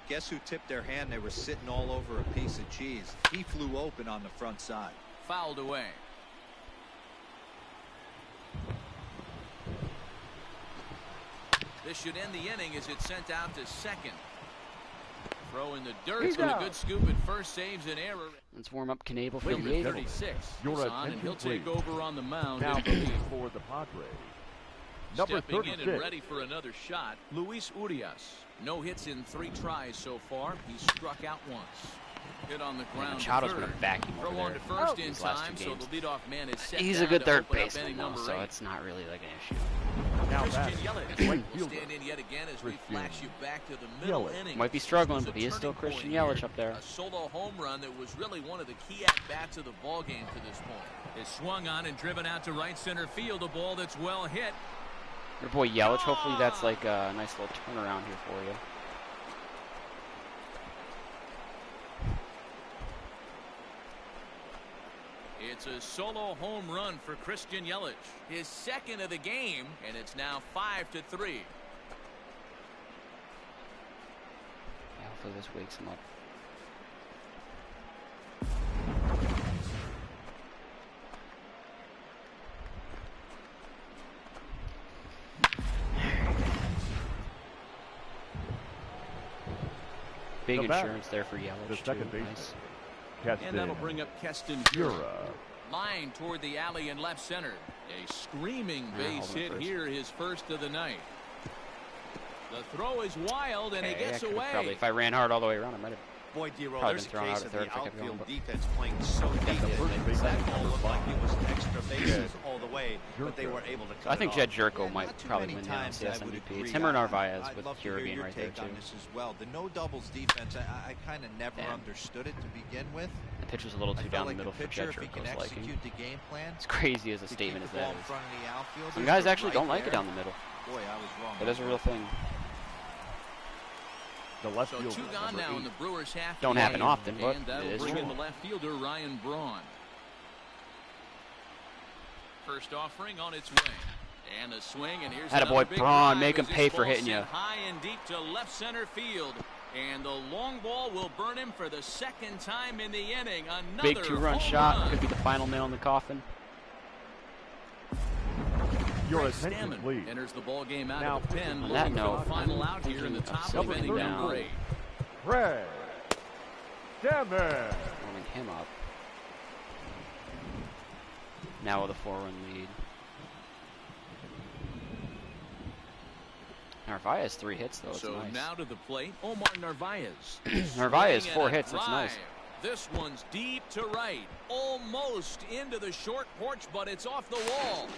Guess who tipped their hand? They were sitting all over a piece of cheese. He flew open on the front side. Fouled away. This should end the inning as it's sent out to second. Throw in the dirt with a good scoop at first, saves an error. Let's warm up Knable for the Ladies and eighth. gentlemen, 36 your is on, and he'll attention, take over on the mound. Now for the Padres. Number Stepping in 36. and ready for another shot, Luis Urias. No hits in 3 tries so far. He struck out once. Hit on the ground. Machado's going to back him Throw over on there. to first in These last time, 2 so games. the leadoff man is set He's a down good to third open up baseman, inning though, number so 8. it's not really like an issue. Now Christian batting, Yelich right will fielder. stand in yet again as we Christian flash you back to the middle Yelich. inning. Might be struggling, This but was he a is still turning Christian point Yelich here. up there. A solo home run that was really one of the key at-bats of the ball game to this point. Is swung on and driven out to right center field. A ball that's well hit. Your boy Yelich, hopefully that's like a nice little turnaround here for you. It's a solo home run for Christian Yelich, his second of the game, and it's now 5-3. Yeah, hopefully this wakes him up. Big The batter, insurance there for Yelich, the second too. baseman. Nice. And that'll bring up Keston Jura. Jura. Line toward the alley in left center. A screaming Yeah, base hold on hit first. here, his first of the night. The throw is wild, and he Okay, I gets could've away. Probably, if I ran hard all the way around, I might have. Boy, D-Roll, Probably there's been a thrown out case at of third the if I kept going, outfield but- defense playing so deep the first that baseman, that ball number looked like 5. it was extra bases Jed all the way, but they were able to cut I think it Jed off. Jerko Yeah, might not too probably many win the times NLCS I would MVP. agree. It's him or Narvaez I'd with love to Jura hear being your right there take too. on this as well. The no doubles defense, I kind of never Damn. understood it to begin with. The pitch was a little I too felt down the like middle the for pitcher, Jed if he can Jerko's liking. execute the game plan, As crazy as a to statement keep as the ball that in is. front of the outfield. Some guys actually don't like it down the middle. Boy, I was wrong. That is a real thing. The left So fielder. 2 gone number now in 8. the Brewers half. Don't the happen inning, often, but and it that'll is bring in true. the left fielder Ryan Braun. First offering on its way. And a swing, and here's Attaboy, another big Braun, drive make as him this pay for ball hitting sent you. high and deep to left center field. And the long ball will burn him for the second time in the inning. Another Big 2-run home shot. run. Could be the final nail in the coffin. Your Greg attention, Stammen please. enters the ball game out Now, of the pen, on looking that for note, the final I'm out here in the thinking of top of sitting inning down. number 8. Greg Stammen. Warming him up. Now with a 4-run lead. Narvaez 3 hits though. It's So nice. now to the plate, Omar Narvaez. Narvaez Swing 4 and a hits. That's nice. drive. This one's deep to right, almost into the short porch, but it's off the wall.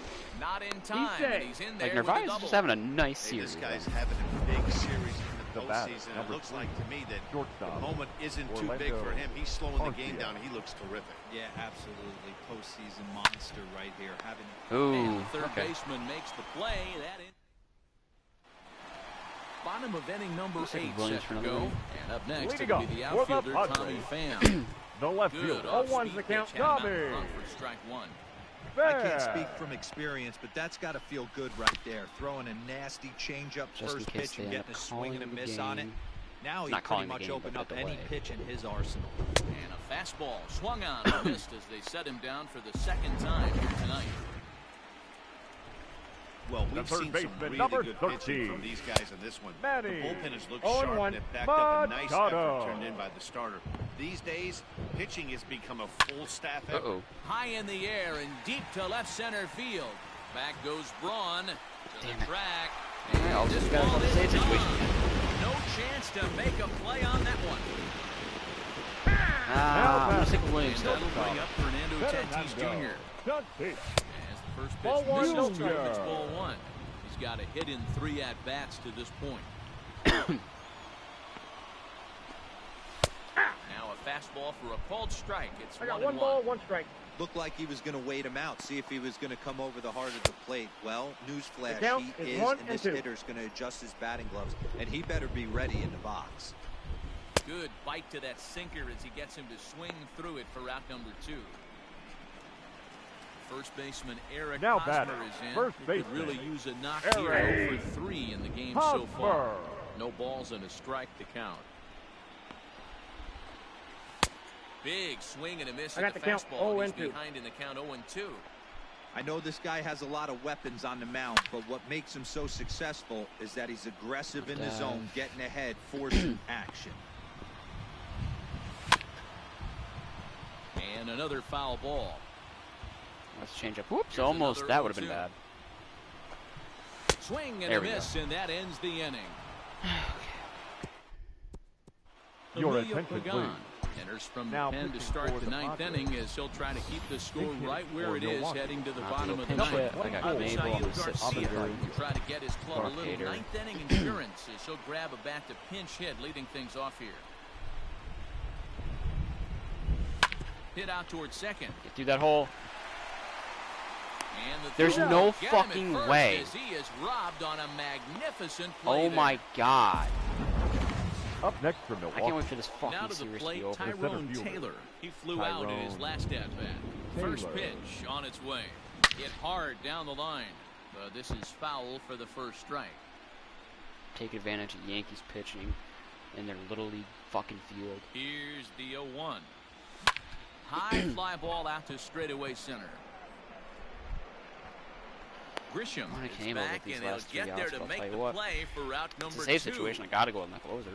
Not in time. And he's in there Like with a Narvaez is double. just having a nice Hey, series. this guy's though. having a big series in The the batter, postseason. It number looks 3. like to me that Shortstop, the moment isn't too big for him. He's slowing the game down. He looks terrific. Yeah, absolutely. Postseason monster right here. Having Ooh, And the third okay. baseman makes the play. That in. Bottom of inning number Looks like 8 Williams set for to another go. inning. And up next, Leading it'll be up the for the outfielder Tommy Padres. Pham. The left Good fielder. off-speed 0-1's the count. pitch, had him out Tommy. in front for strike 1. I can't speak from experience, but that's got to feel good right there. Throwing a nasty changeup Just in first case pitch they and end getting up a swing and a calling the miss on it. game. Now he Not pretty calling the much game, opened but up the any delay. pitch in his arsenal. And a fastball swung on and missed as they set him down for the second time here tonight. Well, The we've third seen some baseman, really number good pitching 13. from these guys in this one. Manny. The bullpen has looked 0-1, sharp and it backed up a nice Machado. effort turned in by the starter. These days, pitching has become a full staff effort. Uh-oh. High in the air and deep to left center field. Back goes Braun to Damn the it. track. Well, And this we gotta ball have a is save situation. gone. No chance to make a play on that one. Ah, I'm gonna stick with Williams. And that'll bring up Fernando Tatis Jr. Tatis. As the first Ball pitch one, misses, Junior. it's ball 1. He's got a hit in 3 at-bats to this point. Now a fastball for a called strike. It's I got one ball, one strike. Looked like he was going to wait him out, see if he was going to come over the heart of the plate. Well, newsflash, he is, and this hitter's going to adjust his batting gloves, and he better be ready in the box. Good bite to that sinker as he gets him to swing through it for out number 2. First baseman Eric Hosmer is in. First Could really use a knock here. 0 for 3 in the game so far. No balls and a strike to count. Big swing and a miss at the fastball. He's behind in the count 0-2. I know this guy has a lot of weapons on the mound, but what makes him so successful is that he's aggressive in the zone, getting ahead, forcing action. And another foul ball. Let's change up. Whoops, almost. That would have been bad. Swing and a miss, and that ends the inning. Your attention, please. Enters from the pen to start the 9th inning as he'll try to keep the score right where it is heading to the bottom of the 9th. I got Mabel on the Garcia will try to get his club a little 9th inning insurance as he'll grab a bat to pinch hit, leading things off here. Hit out towards second. Get through that hole. And there's no fucking way. As he is robbed on a magnificent play. Oh my God. Up next for Milwaukee. I can't wait for this fucking now to the series plate, to be over. Tyrone Taylor. He flew out in his last at-bat. First pitch on its way. Hit hard down the line. This is foul for the first strike. Take advantage of Yankees pitching in their Little League fucking field. Here's the 0-1. High fly ball out to straightaway center. Grisham is back, and he'll get there to make the play for route number 2. It's a safe situation. I got to go with my closer.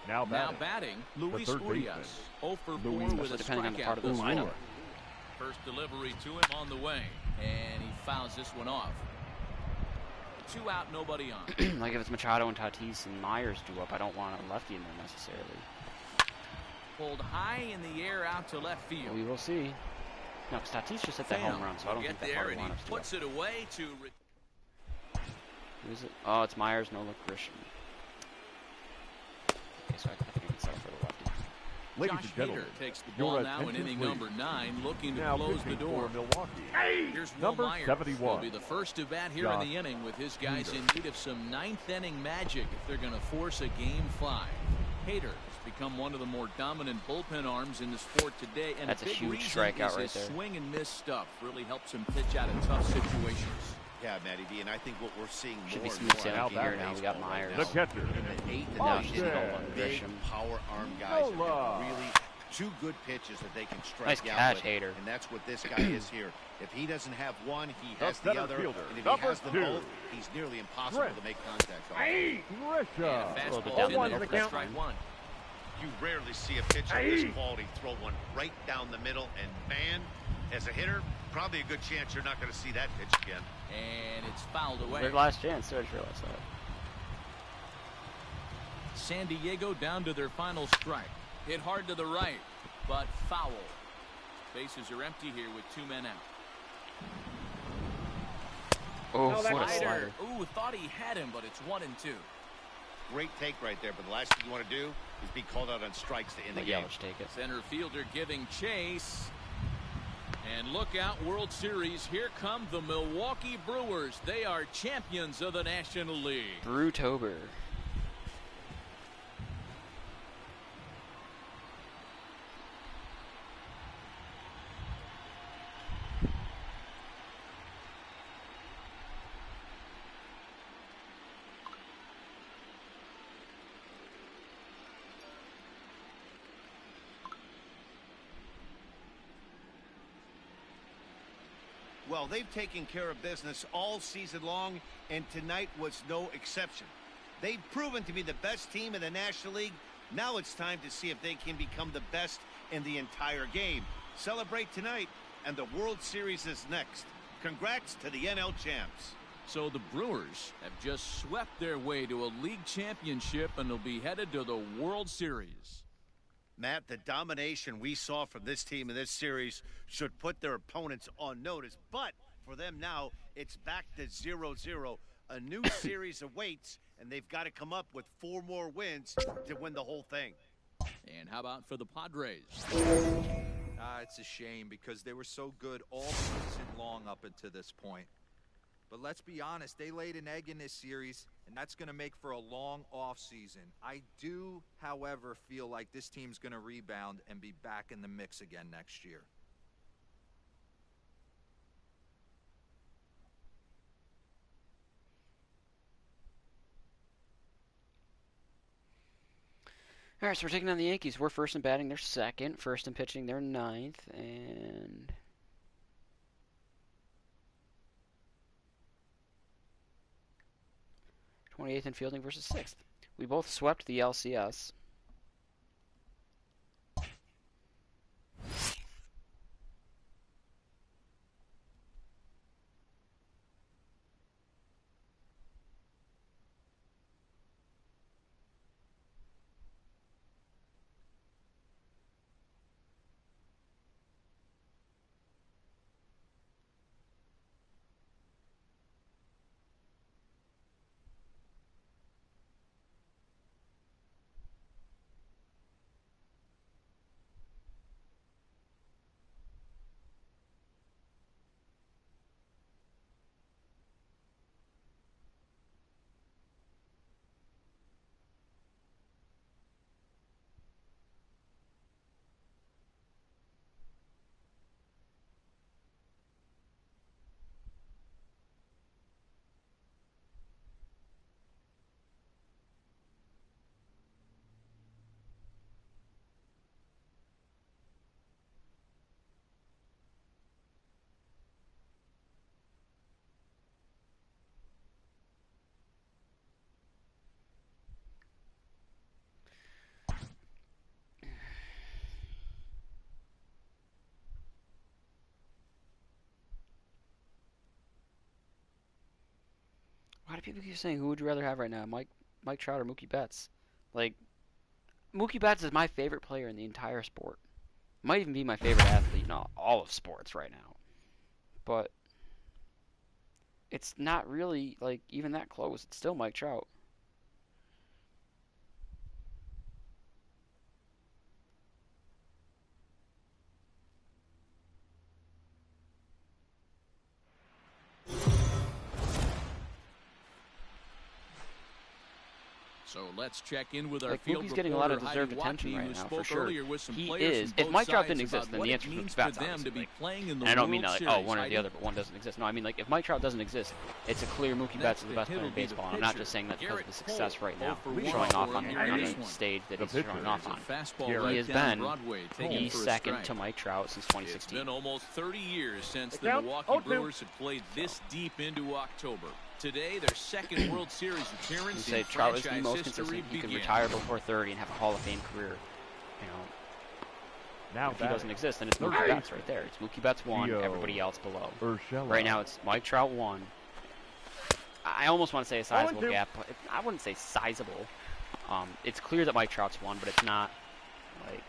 Now batting, Luis Urias. 0 for 4 with a strikeout this lineup. First delivery to him on the way, and he fouls this one off. 2 out, nobody on. Like if it's Machado and Tatis and Myers do up, I don't want a lefty in there necessarily. Pulled high in the air out to left field. We will see. No, because Tatis just hit that home run, so I don't think that part wants to. Puts it away to. Who is it? Oh, it's Myers. No, look, Grisham. Okay, so I think it's out for the lefty. Ladies Josh and gentlemen, Hader takes the ball now in inning number 9, looking to close the door. Milwaukee. Here's number Myers. 71. Will be the first to bat here in the inning with his guys in need of some 9th inning magic if they're going to force a game 5. Hader has become one of the more dominant bullpen arms in the sport today, and that's a big huge reason strikeout is right his there. Swing and miss stuff really helps him pitch out of tough situations. Yeah, Matty D, and I think what we're seeing should more be and smooth more sailing here now. We got Myers. The catcher. In the 8th and now 9th she's inning, going big Grisham. power arm guys are really 2 good pitches that they can strike nice out catch, with, Hader. and that's what this guy is here. If he doesn't have one, he has the other, fielder, and if he has them both, he's nearly impossible to make contact on. Grisham. Fastball in there for strike 1. You rarely see a pitcher of this quality throw one right down the middle, and man, as a hitter, probably a good chance you're not going to see that pitch again. And it's fouled away. Their last chance. I just realized that. San Diego down to their final strike. Hit hard to the right, but foul. Bases are empty here with 2 men out. Oh, what a slider. Ooh, thought he had him, but it's 1-2. Great take right there, but the last thing you want to do is be called out on strikes to end the game. Yeah, let's take it. Center fielder giving chase. And look out, World Series. Here come the Milwaukee Brewers. They are champions of the National League. Brewtober. Well, they've taken care of business all season long, and tonight was no exception. They've proven to be the best team in the National League. Now it's time to see if they can become the best in the entire game. Celebrate tonight, and the World Series is next. Congrats to the NL champs. So the Brewers have just swept their way to a league championship, and they'll be headed to the World Series. Matt, the domination we saw from this team in this series should put their opponents on notice. But for them now, it's back to 0-0. A new series awaits, and they've got to come up with 4 more wins to win the whole thing. And how about for the Padres? It's a shame because they were so good all season long up until this point. But let's be honest, they laid an egg in this series, and that's going to make for a long offseason. I do, however, feel like this team's going to rebound and be back in the mix again next year. All right, so we're taking on the Yankees. We're first in batting, they're second. First in pitching, they're ninth. And 28th in fielding versus 6th. We both swept the LCS. Why do people keep saying, who would you rather have right now, Mike Trout or Mookie Betts? Like, Mookie Betts is my favorite player in the entire sport. Might even be my favorite athlete in all of sports right now. But it's not really, like, even that close. It's still Mike Trout. So let's check in with our like, field Mookie's getting a lot of reporter, deserved Heidi attention Watkey, right who now, for spoke sure. earlier with some He players is. from If both Mike Trout sides didn't exist, about then what the it answer means was for Betts, them obviously. to be playing in the And I don't mean World like, Series, oh, one or the Heidi. other, but one doesn't exist. No, I mean, like, if Mike Trout doesn't exist, it's a clear Mookie Betts is the best player in baseball. And I'm not just saying that because of the success right now, showing off on the stage that he's showing off on. He has been the second to Mike Trout since 2016. It's been almost 30 years since the Milwaukee Brewers have played this deep into October. Today, their second World Series appearance say in Trout is the franchise most history consistent. He could begins. retire before 30 and have a Hall of Fame career. You know, Now if he doesn't exist, then it's Mookie Betts right there. It's Mookie Betts 1, everybody else below. Right now, it's Mike Trout 1. I almost want to say a sizable gap, but I wouldn't say sizable. It's clear that Mike Trout's 1, but it's not like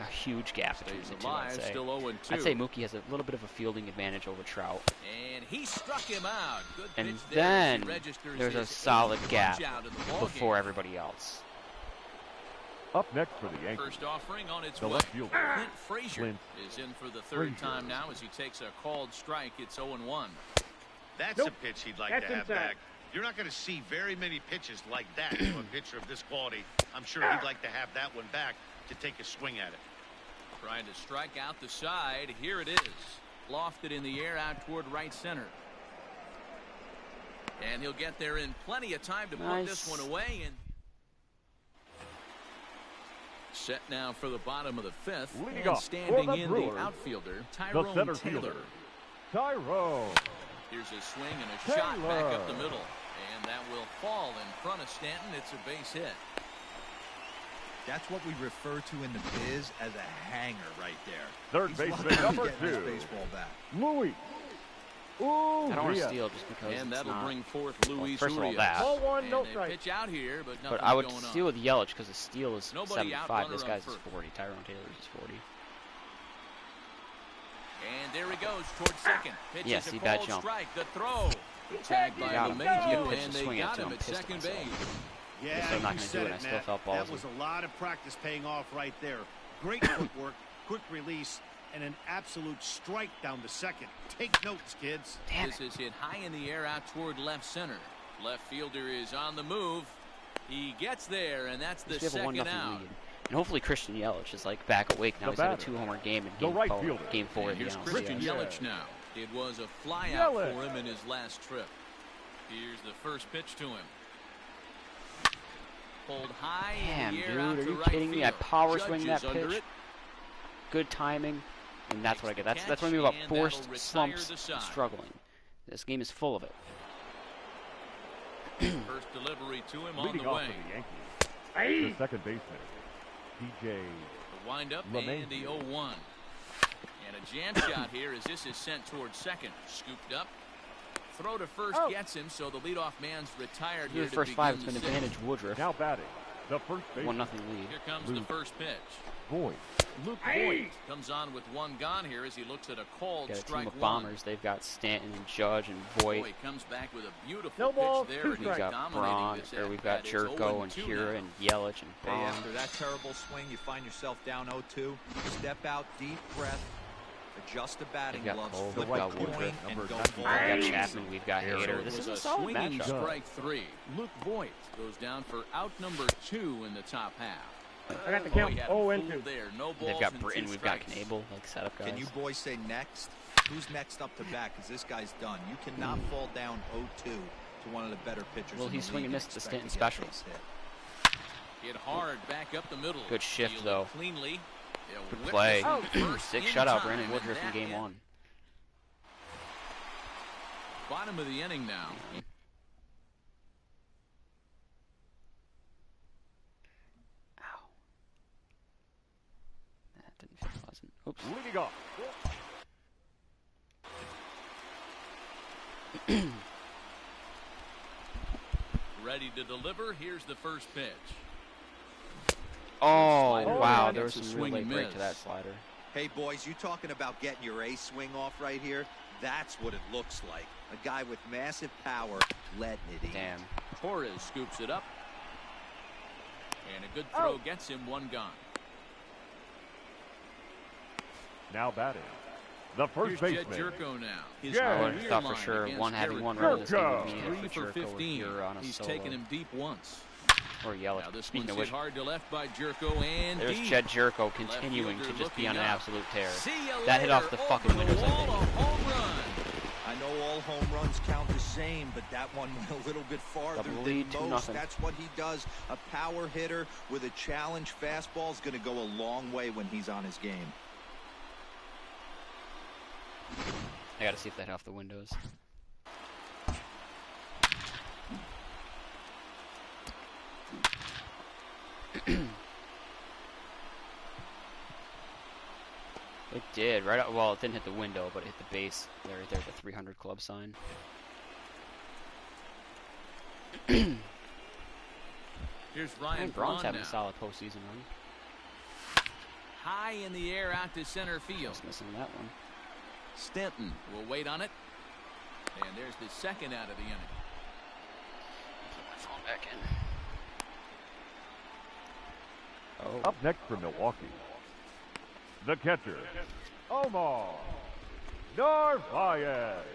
a huge gap between the two, I'd say. Still 0-2. I'd say Mookie has a little bit of a fielding advantage over Trout. And he struck him out. Good And pitch there as he then registers there's a his solid 8th gap punch out of the ball before game. everybody else. Up next for the Yankees, First offering on its the way. left fielder, Clint Frazier is in for the third time now as he takes a called strike. It's 0-1. That's a pitch he'd like to have back. You're not going to see very many pitches like that from a pitcher of this quality. I'm sure he'd like to have that one back to take a swing at it. Trying to strike out the side. Here it is. Lofted in the air out toward right center. And he'll get there in plenty of time to put this one away. And set now for the bottom of the 5th. Leading And off standing for the in Brewers, the outfielder, the Tyrone center Taylor. fielder, Tyrone. Here's a swing and a shot back up the middle. And that will fall in front of Stanton. It's a base hit. That's what we refer to in the biz as a hanger right there. Third He's baseman lucky to number get his 2, baseball back. Louis. I don't want to steal just because And it's that'll not. bring forth Luis First of all, Urias. that. Ball one, And no they strike. pitch out here, but nothing But I would going steal on. with Yelich because the steal is Nobody out, 75. This runner guy's on is first. 40. Tyrone Taylor's is 40. And there he goes towards second. Pitches Yes, a see, bad called jump. strike. The throw. Tagged by got him. LeMahieu, Pitch and to they swing got it to him him, at pissed second myself. base. Yeah, I'm not you gonna said do it, it, I still Matt. felt That ballsy. was a lot of practice paying off right there. Great footwork, quick release, and an absolute strike down to second. Take notes, kids. This is hit high in the air out toward left center. Left fielder is on the move. He gets there, and that's the We have a 1-0 second out. lead. And hopefully Christian Yelich is like back awake now. He's had a 2-homer game in game four of the Here's NLCS. Christian Yelich now. It was a flyout Yelich. for him in his last trip. Here's the first pitch to him. Pulled high Damn, in the air dude, out are to you right kidding me? I field. power Judge swing that is under pitch. it. Good timing, and that's what I get. That's Catch, what I mean about and forced that'll retire slumps the and side. struggling. This game is full of it. First delivery to him on Leading the off way. for the Yankees, the second baseman, DJ. The windup LeMahieu. and the 0-1. And a jam shot here as this is sent towards second. Scooped up. Throw to first gets him, so the leadoff man's retired Through here the first to five, begin it's been the sixth. advantage Woodruff. Now batting, the first baseman, 1-0 lead. Here comes Luke the first pitch. Voigt. Luke Voigt comes on with one gone here as he looks at a called Got a team strike of one. bombers. They've got Stanton and Judge and Voigt. Voigt comes back with a beautiful No ball, pitch there, two and he's We've got dominating Braun, this or we've at-bat. got It's Jerko and 0-2 Kira now. and Yelich and Hey, Braun. after that terrible swing, you find yourself down 0-2. Step out, deep breath, adjust the batting We've got gloves, Cole, flip we've a got coin, Woodruff, and number go 19. ball. We've got Chapman, we've got So Hader. it This was is a solid swinging matchup. strike three. Luke Voigt goes down for out number 2 in the top half. I got the Oh, count. he had Oh, him and fooled 2. there. No balls They've got and Britton, 2 we've got strikes. Knable, like setup guys. Can you boys say next? Who's next up to bat? Because this guy's done. You cannot fall down 0-2 to one of the better pitchers. Well, in he the swing league and missed and the expect Stanton to get special. base hit. Hit hard back up the middle. Good shift, Fielded though. Cleanly. They'll Good whip play. this one first Sick in shutout, time, Brandon and Woodruff in that game hit. 1. Bottom of the inning now. Ow. That didn't feel pleasant. Oops. Leading off, Ready to deliver. Here's the first pitch. Oh, Slider wow, gets there was a some swing real late and break miss. to that slider. Hey, boys, you talking about getting your ace swing off right here? That's what it looks like. A guy with massive power letting it in. Damn. Torres scoops it up. And a good throw gets him one gone. now batting, the first Here's Jed baseman, Jerko now. His Yeah. I would have career thought for line sure against having one Derek run in this game would Jerko. mean 3 it for for Jerko or 15. Kira on a He's solo. taken him deep once. Or Yelich. Now this Speaking one's of hit which, hard to left by Jerko and there's deep. Jed Jerko continuing to fielder just be on an looking up. absolute tear. See ya That hit off later, the fucking over the windows, I wall, think. a home run. I know all home runs count the same, but that one went a little bit farther Double than lead, most. 2-0. That's what he does. A power hitter with a challenge fastball is going to go a long way when he's on his game. I gotta see if that hit off the windows. It did, right? Well, it didn't hit the window, but it hit the base. There, right there, the 300 club sign. Here's Ryan And Braun's Braun having now. a solid postseason run. High in the air out to center field. Just missing that one. Stanton will wait on it. And there's the second out of the inning. Put my phone back in. Oh. up next for Milwaukee, the catcher, Omar Narvaez.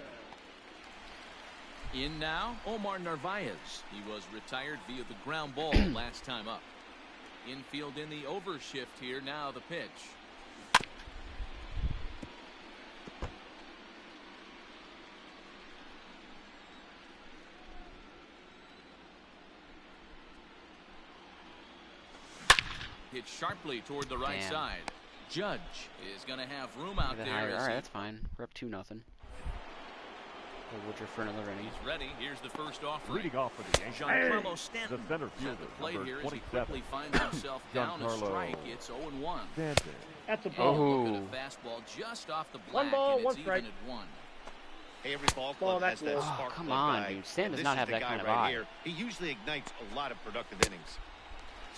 In now, Omar Narvaez. He was retired via the ground ball last time up. Infield in the overshift here. Now the pitch. Hit sharply toward the right Damn. side. Judge is going to have room out Give it there. higher. as Alright, he- that's fine. We're up 2-0. Woodruff for another inning. He's ready. Here's the first offering. Leading off for the Yankees, Giancarlo Stanton. the center At fielder, the plate number here as he 27, quickly finds himself down a Giancarlo strike. It's 0-1. Stanton. That's a ball. Oh. Look at a fastball just off the black, One ball, and one it's strike. even at 1. Hey, every ball Ball, club that's has that low. Oh, spark come plug on, guy. dude. Stan And does this not is have the that guy kind of right eye. here. He usually ignites a lot of productive innings.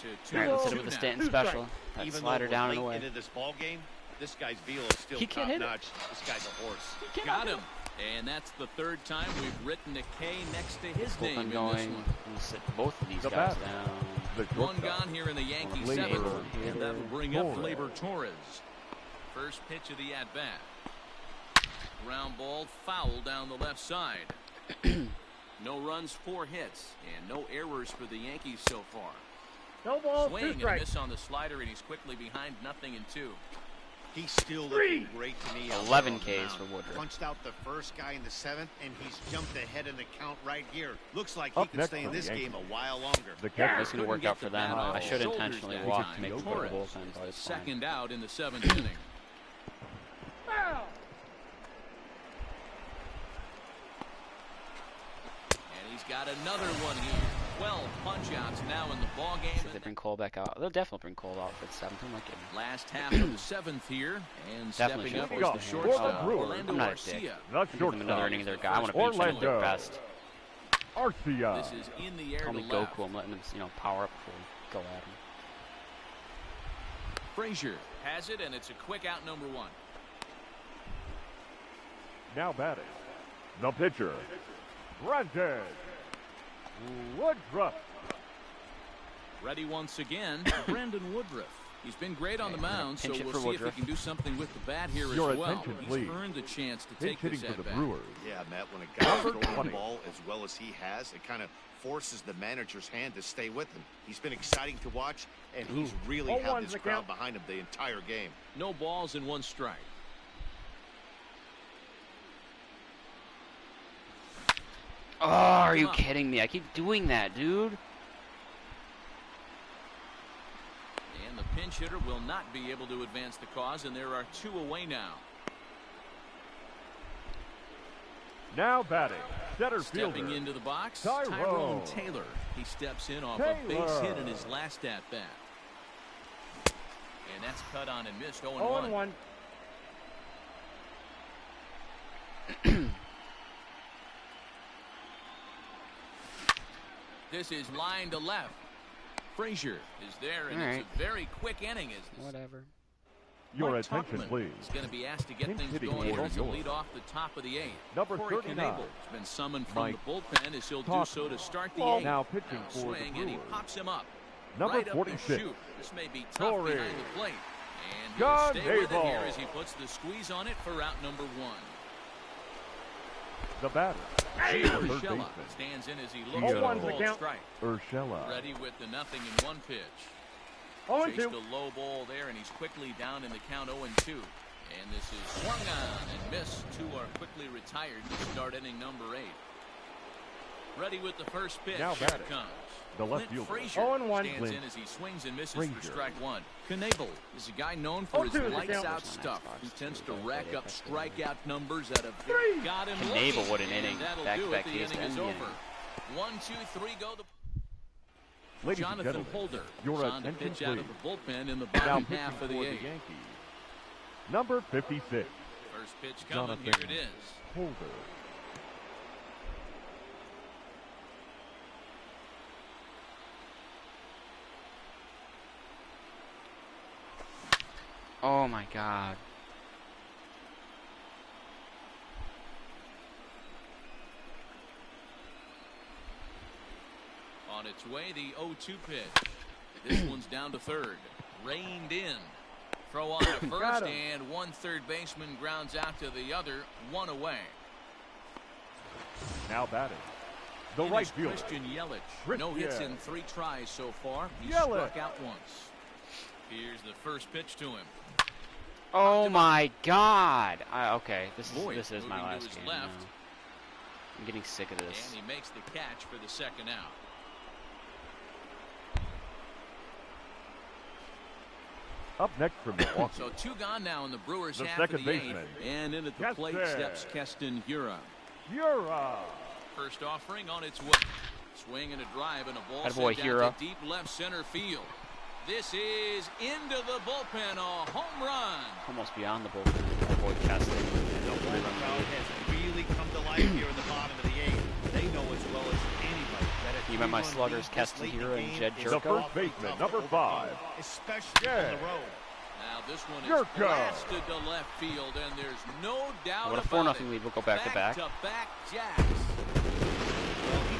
To Alright, let's hit 2-2 it with the now. Stanton Two special. strikes. That Even slider though down we're and late away. into this ball game, this guy's velo is still He can't hit it. top notch. This guy's a horse. Got him. And that's the third time we've written a K next to his name in this one. We'll sit both of these guys down. One gone here in the Yankees seventh, and that'll bring up Gleyber Torres. First pitch of the at-bat. Ground ball foul down the left side. No runs, 4 hits, and no errors for the Yankees so far. No ball, swing 2 and a strikes. miss on the slider, and he's quickly behind 0-2. He's still looking great to me. 11 Ks for Woodruff. Punched out the first guy in the 7th, and he's jumped ahead in the count right here. Looks like he could stay in this game a while longer. It's going to work out for them. I should intentionally walk to make the bullpen, but it's fine. Second out in the 7th inning. And he's got another one here. 12 punch-outs now in the ball game. Should they bring Cole back out? They'll definitely bring Cole out for the 7th. I'm not kidding. Last half of the 7th here, and Definitely stepping up should was bring the Cole. shortstop, Brewers. Orlando I'm not a dick. Arcia. Give them another inning of their guy. I want to beat them at their best. Arcia. This is in the air Call to me left. Goku. I'm letting them, power up before we go at him. Frazier has it, and it's a quick out, number 1. Now batting. The pitcher. Brandon Woodruff. Ready once again, Brandon Woodruff. He's been great on the mound, so we'll see if he can do something with the bat here Your as well. attention, He's please. earned a chance to Pinch take this hitting for the at-bat. Brewers. Yeah, Matt, when a guy's throwing the ball as well as he has, it kind of forces the manager's hand to stay with him. He's been exciting to watch, and he's really had this crowd behind him the entire game. No balls and 1 strike. Oh, are you kidding me? I keep doing that, dude. And the pinch hitter will not be able to advance the cause, and there are 2 away now. Now batting. Center fielder. Stepping into the box, Tyrone Tyrone Taylor. He steps in off a base hit in his last at-bat. And that's cut on and missed. 0-1. 0-1. This is line to left. Frazier is there, and it's a very quick inning. Whatever. Your Mike attention, Tauchman please. is going to be asked to get Pinch things hitting going for here as a yours. lead off the top of the 8th. Number Corey 39. Knebel has been summoned from Mike the bullpen as he'll do Tauchman. so to start the 8th. Now pitching Now for the swing, and he Brewers. pops him up. Number right up 46. the chute. This may be tough Corey behind the plate. And he'll stay with it Knebel. here as he puts the squeeze on it for out number 1. The batter. Gio The third Urshela baseman. stands in as he looks for a 0-1's the ball count. strike. Urshela. Ready with the 0-1 pitch. Chased 0-2. a low ball there, and he's quickly down in the count 0-2. And this is swung on and missed. 2 are quickly retired to start inning number 8. Ready with the first pitch. Now Here batting. it comes. The left Clint fielder. Frazier 0-1. stands Clint in as he swings and misses Frazier. for strike 1. Knebel is a guy known for his 0-2 is the lights count. out There's my stuff. Xbox He tends to too. rack up That's strikeout numbers at a Three. got him Knebel, looking, what an and inning. that'll Back-to-back do it. The days to inning is end the over. inning. 1, 2, 3 go. Ladies and Jonathan gentlemen, Holder your is on the attention, pitch out please. of the bullpen in the Now bottom pitching half for of the the 8th. Yankees. Number 56. First pitch coming. Jonathan Here it is. Holder. Oh my God. On its way, the 0-2 pitch. This one's down to third. Reined in. Throw on to first, and one third baseman grounds out to the other. 1 away. Now batting. The It right is fielder. Christian Yelich. Christian. No hits in 3 tries so far. He Yelich. struck out once. Here's the first pitch to him. Oh my God. Okay, this Boyd is my moving to last his game left. now. I'm getting sick of this. And he makes the catch for the second out. Up next from Milwaukee. So 2 gone now in the Brewers The half second of the 8th. baseman. And in at the plate Keston. steps Keston Hiura. Yura. First offering on its way. Swing and a drive and a ball Attaboy, sent down Hiura. to deep left center field. This is into the bullpen, a home run. Almost beyond the bullpen. Avoid casting. The home crowd has really come to life here in the bottom of the 8th. They know as well as anybody that a You remember my 3-run sluggers, lead this Keston late in Hiura the and game Jed is The Jerko? first awfully baseman, tough number to 5. overcome, especially on the road. Now this one is Yurko. blasted to left field, and there's no doubt What a about 4-0 lead. We'll go back to back. Back-to-back jacks.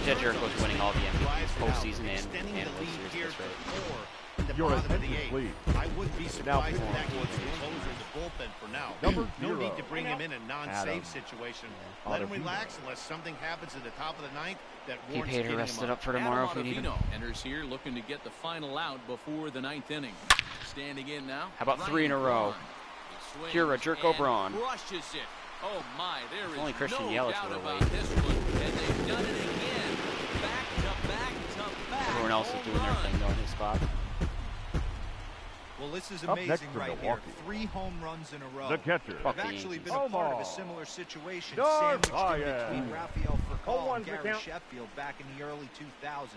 Jed Jericho's winning all the MVPs postseason and World Series. That's right. Your attention, please. I wouldn't be surprised if that goes to the closer in the bullpen for now. Number No 0. need to bring him in a non-save Adam. situation. Yeah. Let him Ottavino. relax unless something happens at the top of the ninth that Keep warrants Hader getting rested him up for tomorrow if we Adam need him. Ottavino enters here looking to get the final out before the 9th inning. Standing in now. How about 3 in a row? Kira Jerko Braun. Brushes it. Oh my, there is Only Christian no Yelich doubt would about wait. this one. And they've done it again. Back to back to back. Everyone else is home doing their run. thing though in his spot. Well, this is Up next amazing for right Milwaukee. here. 3 home runs in a row. The catcher. Fuck I've the actually Yankees. been a part of Omar. a similar situation, Darn sandwiched in Ryan. between Rafael Furcal 0-1 and the Gary count. Sheffield back in the early 2000s.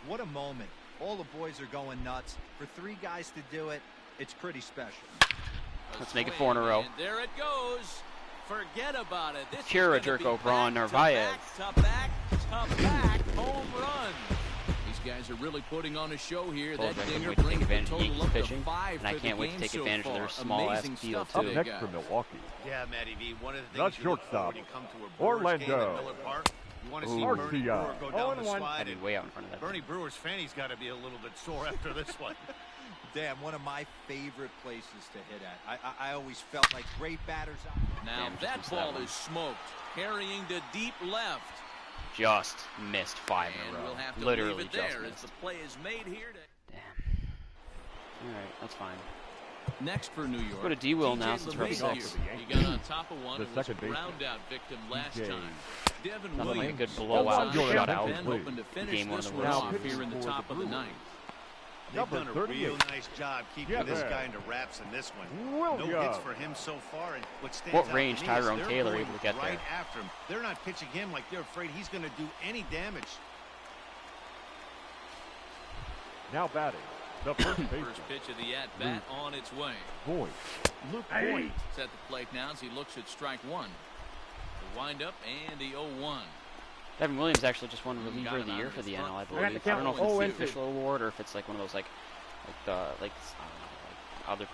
What a moment. All the boys are going nuts. For 3 guys to do it, it's pretty special. A Let's make it swing, 4 in a row. And there it goes. Forget about it. This Kira is gonna be Jerko Braun back-to-back Narvaez. to-back home run. These guys are really putting on a show here. Told That you I couldn't dinger wait to take brings the advantage of total Yankees up to pitching, 5 and I for the can't wait to game take so advantage of their far. small-ass Amazing field, stuff Up too. today, next for guys. Milwaukee. Yeah, Matty V. One of the The things you look for shortstop, when you come to a Brewers game Orlando. at Miller Park, you want to see Ooh. Bernie Brewer go down the 0-1. slide. I'd be And way out in front of that. Bernie Brewer's fanny's got to be a little bit sore after this one. Damn, one of my favorite places to hit at. I always felt like great batters. Now Damn, just that missed ball that one. is smoked. Carrying to deep left. Just missed 5 in And a row. we'll have to Literally leave it just there as missed. the play is made here. Damn. Alright, that's fine. Next for New York. Go to D-Will now TJ since we're up LeMahieu. six. He got on top of one. The It was a second baseman. ground out victim last TJ. time. Devin Nothing like a Williams. good blowout Your shutout. attention, Ben hoping to finish Game one of this the one World off Series. here in the For top the of the Brewers. ninth. They've Number done a 38. real nice job keeping Yeah, this man. guy into wraps in this one. Williams. No hits for him so far. And what stands What out to range me Tyrone is they're Taylor going able to get right there? after him. They're not pitching him like they're afraid he's going to do any damage. Now batting. The first baseman. First pitch of the at-bat on its way. Voigt. Luke Hey. Voigt. Set the plate now as he looks at strike one. The windup and the 0-1. Devin Williams actually just won reliever Got of the him year out for of the his NL, I front believe. foot. I don't know if it's Oh, the and two. official award or if it's like one of those like the like I don't know, like other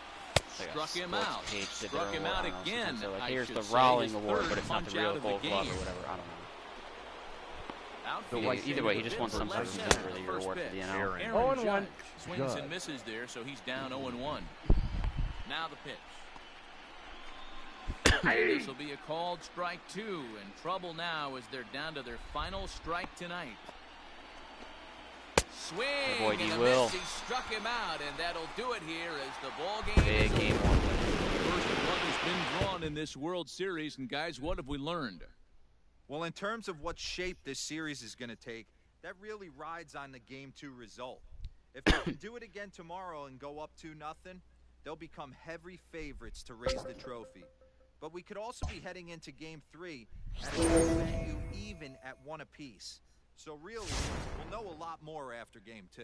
like a Struck him sports out. page did Struck their him award. out I don't know, again, sometimes they're like I here's should the say, Rowling his award, third but it's not the punch real out of the Gold Glove or game. whatever. I don't know. Outfield. The Either way, he just won For some sort left of center. reliever of the year First award for pitch. the NL. Aaron. Aaron 0-1. Judge swings Judge. and misses there, so he's down 0-1. Now the pitch. This will be a called strike two, and trouble now as they're down to their final strike tonight. Swing, boy, and he a will. miss. He struck him out, and that'll do it here as the ball game Big is game over. one. First blood has been drawn in this World Series, and guys, what have we learned? Well, in terms of what shape this series is going to take, that really rides on the Game 2 result. If they can do it again tomorrow and go up 2-0, they'll become heavy favorites to raise the trophy. But we could also be heading into Game 3 at a venue even at 1 apiece. So really, we'll know a lot more after Game 2.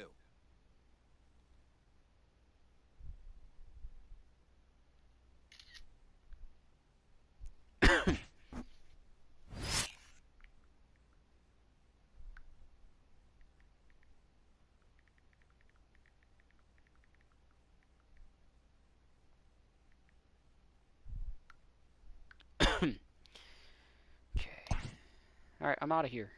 Okay. All right, I'm out of here.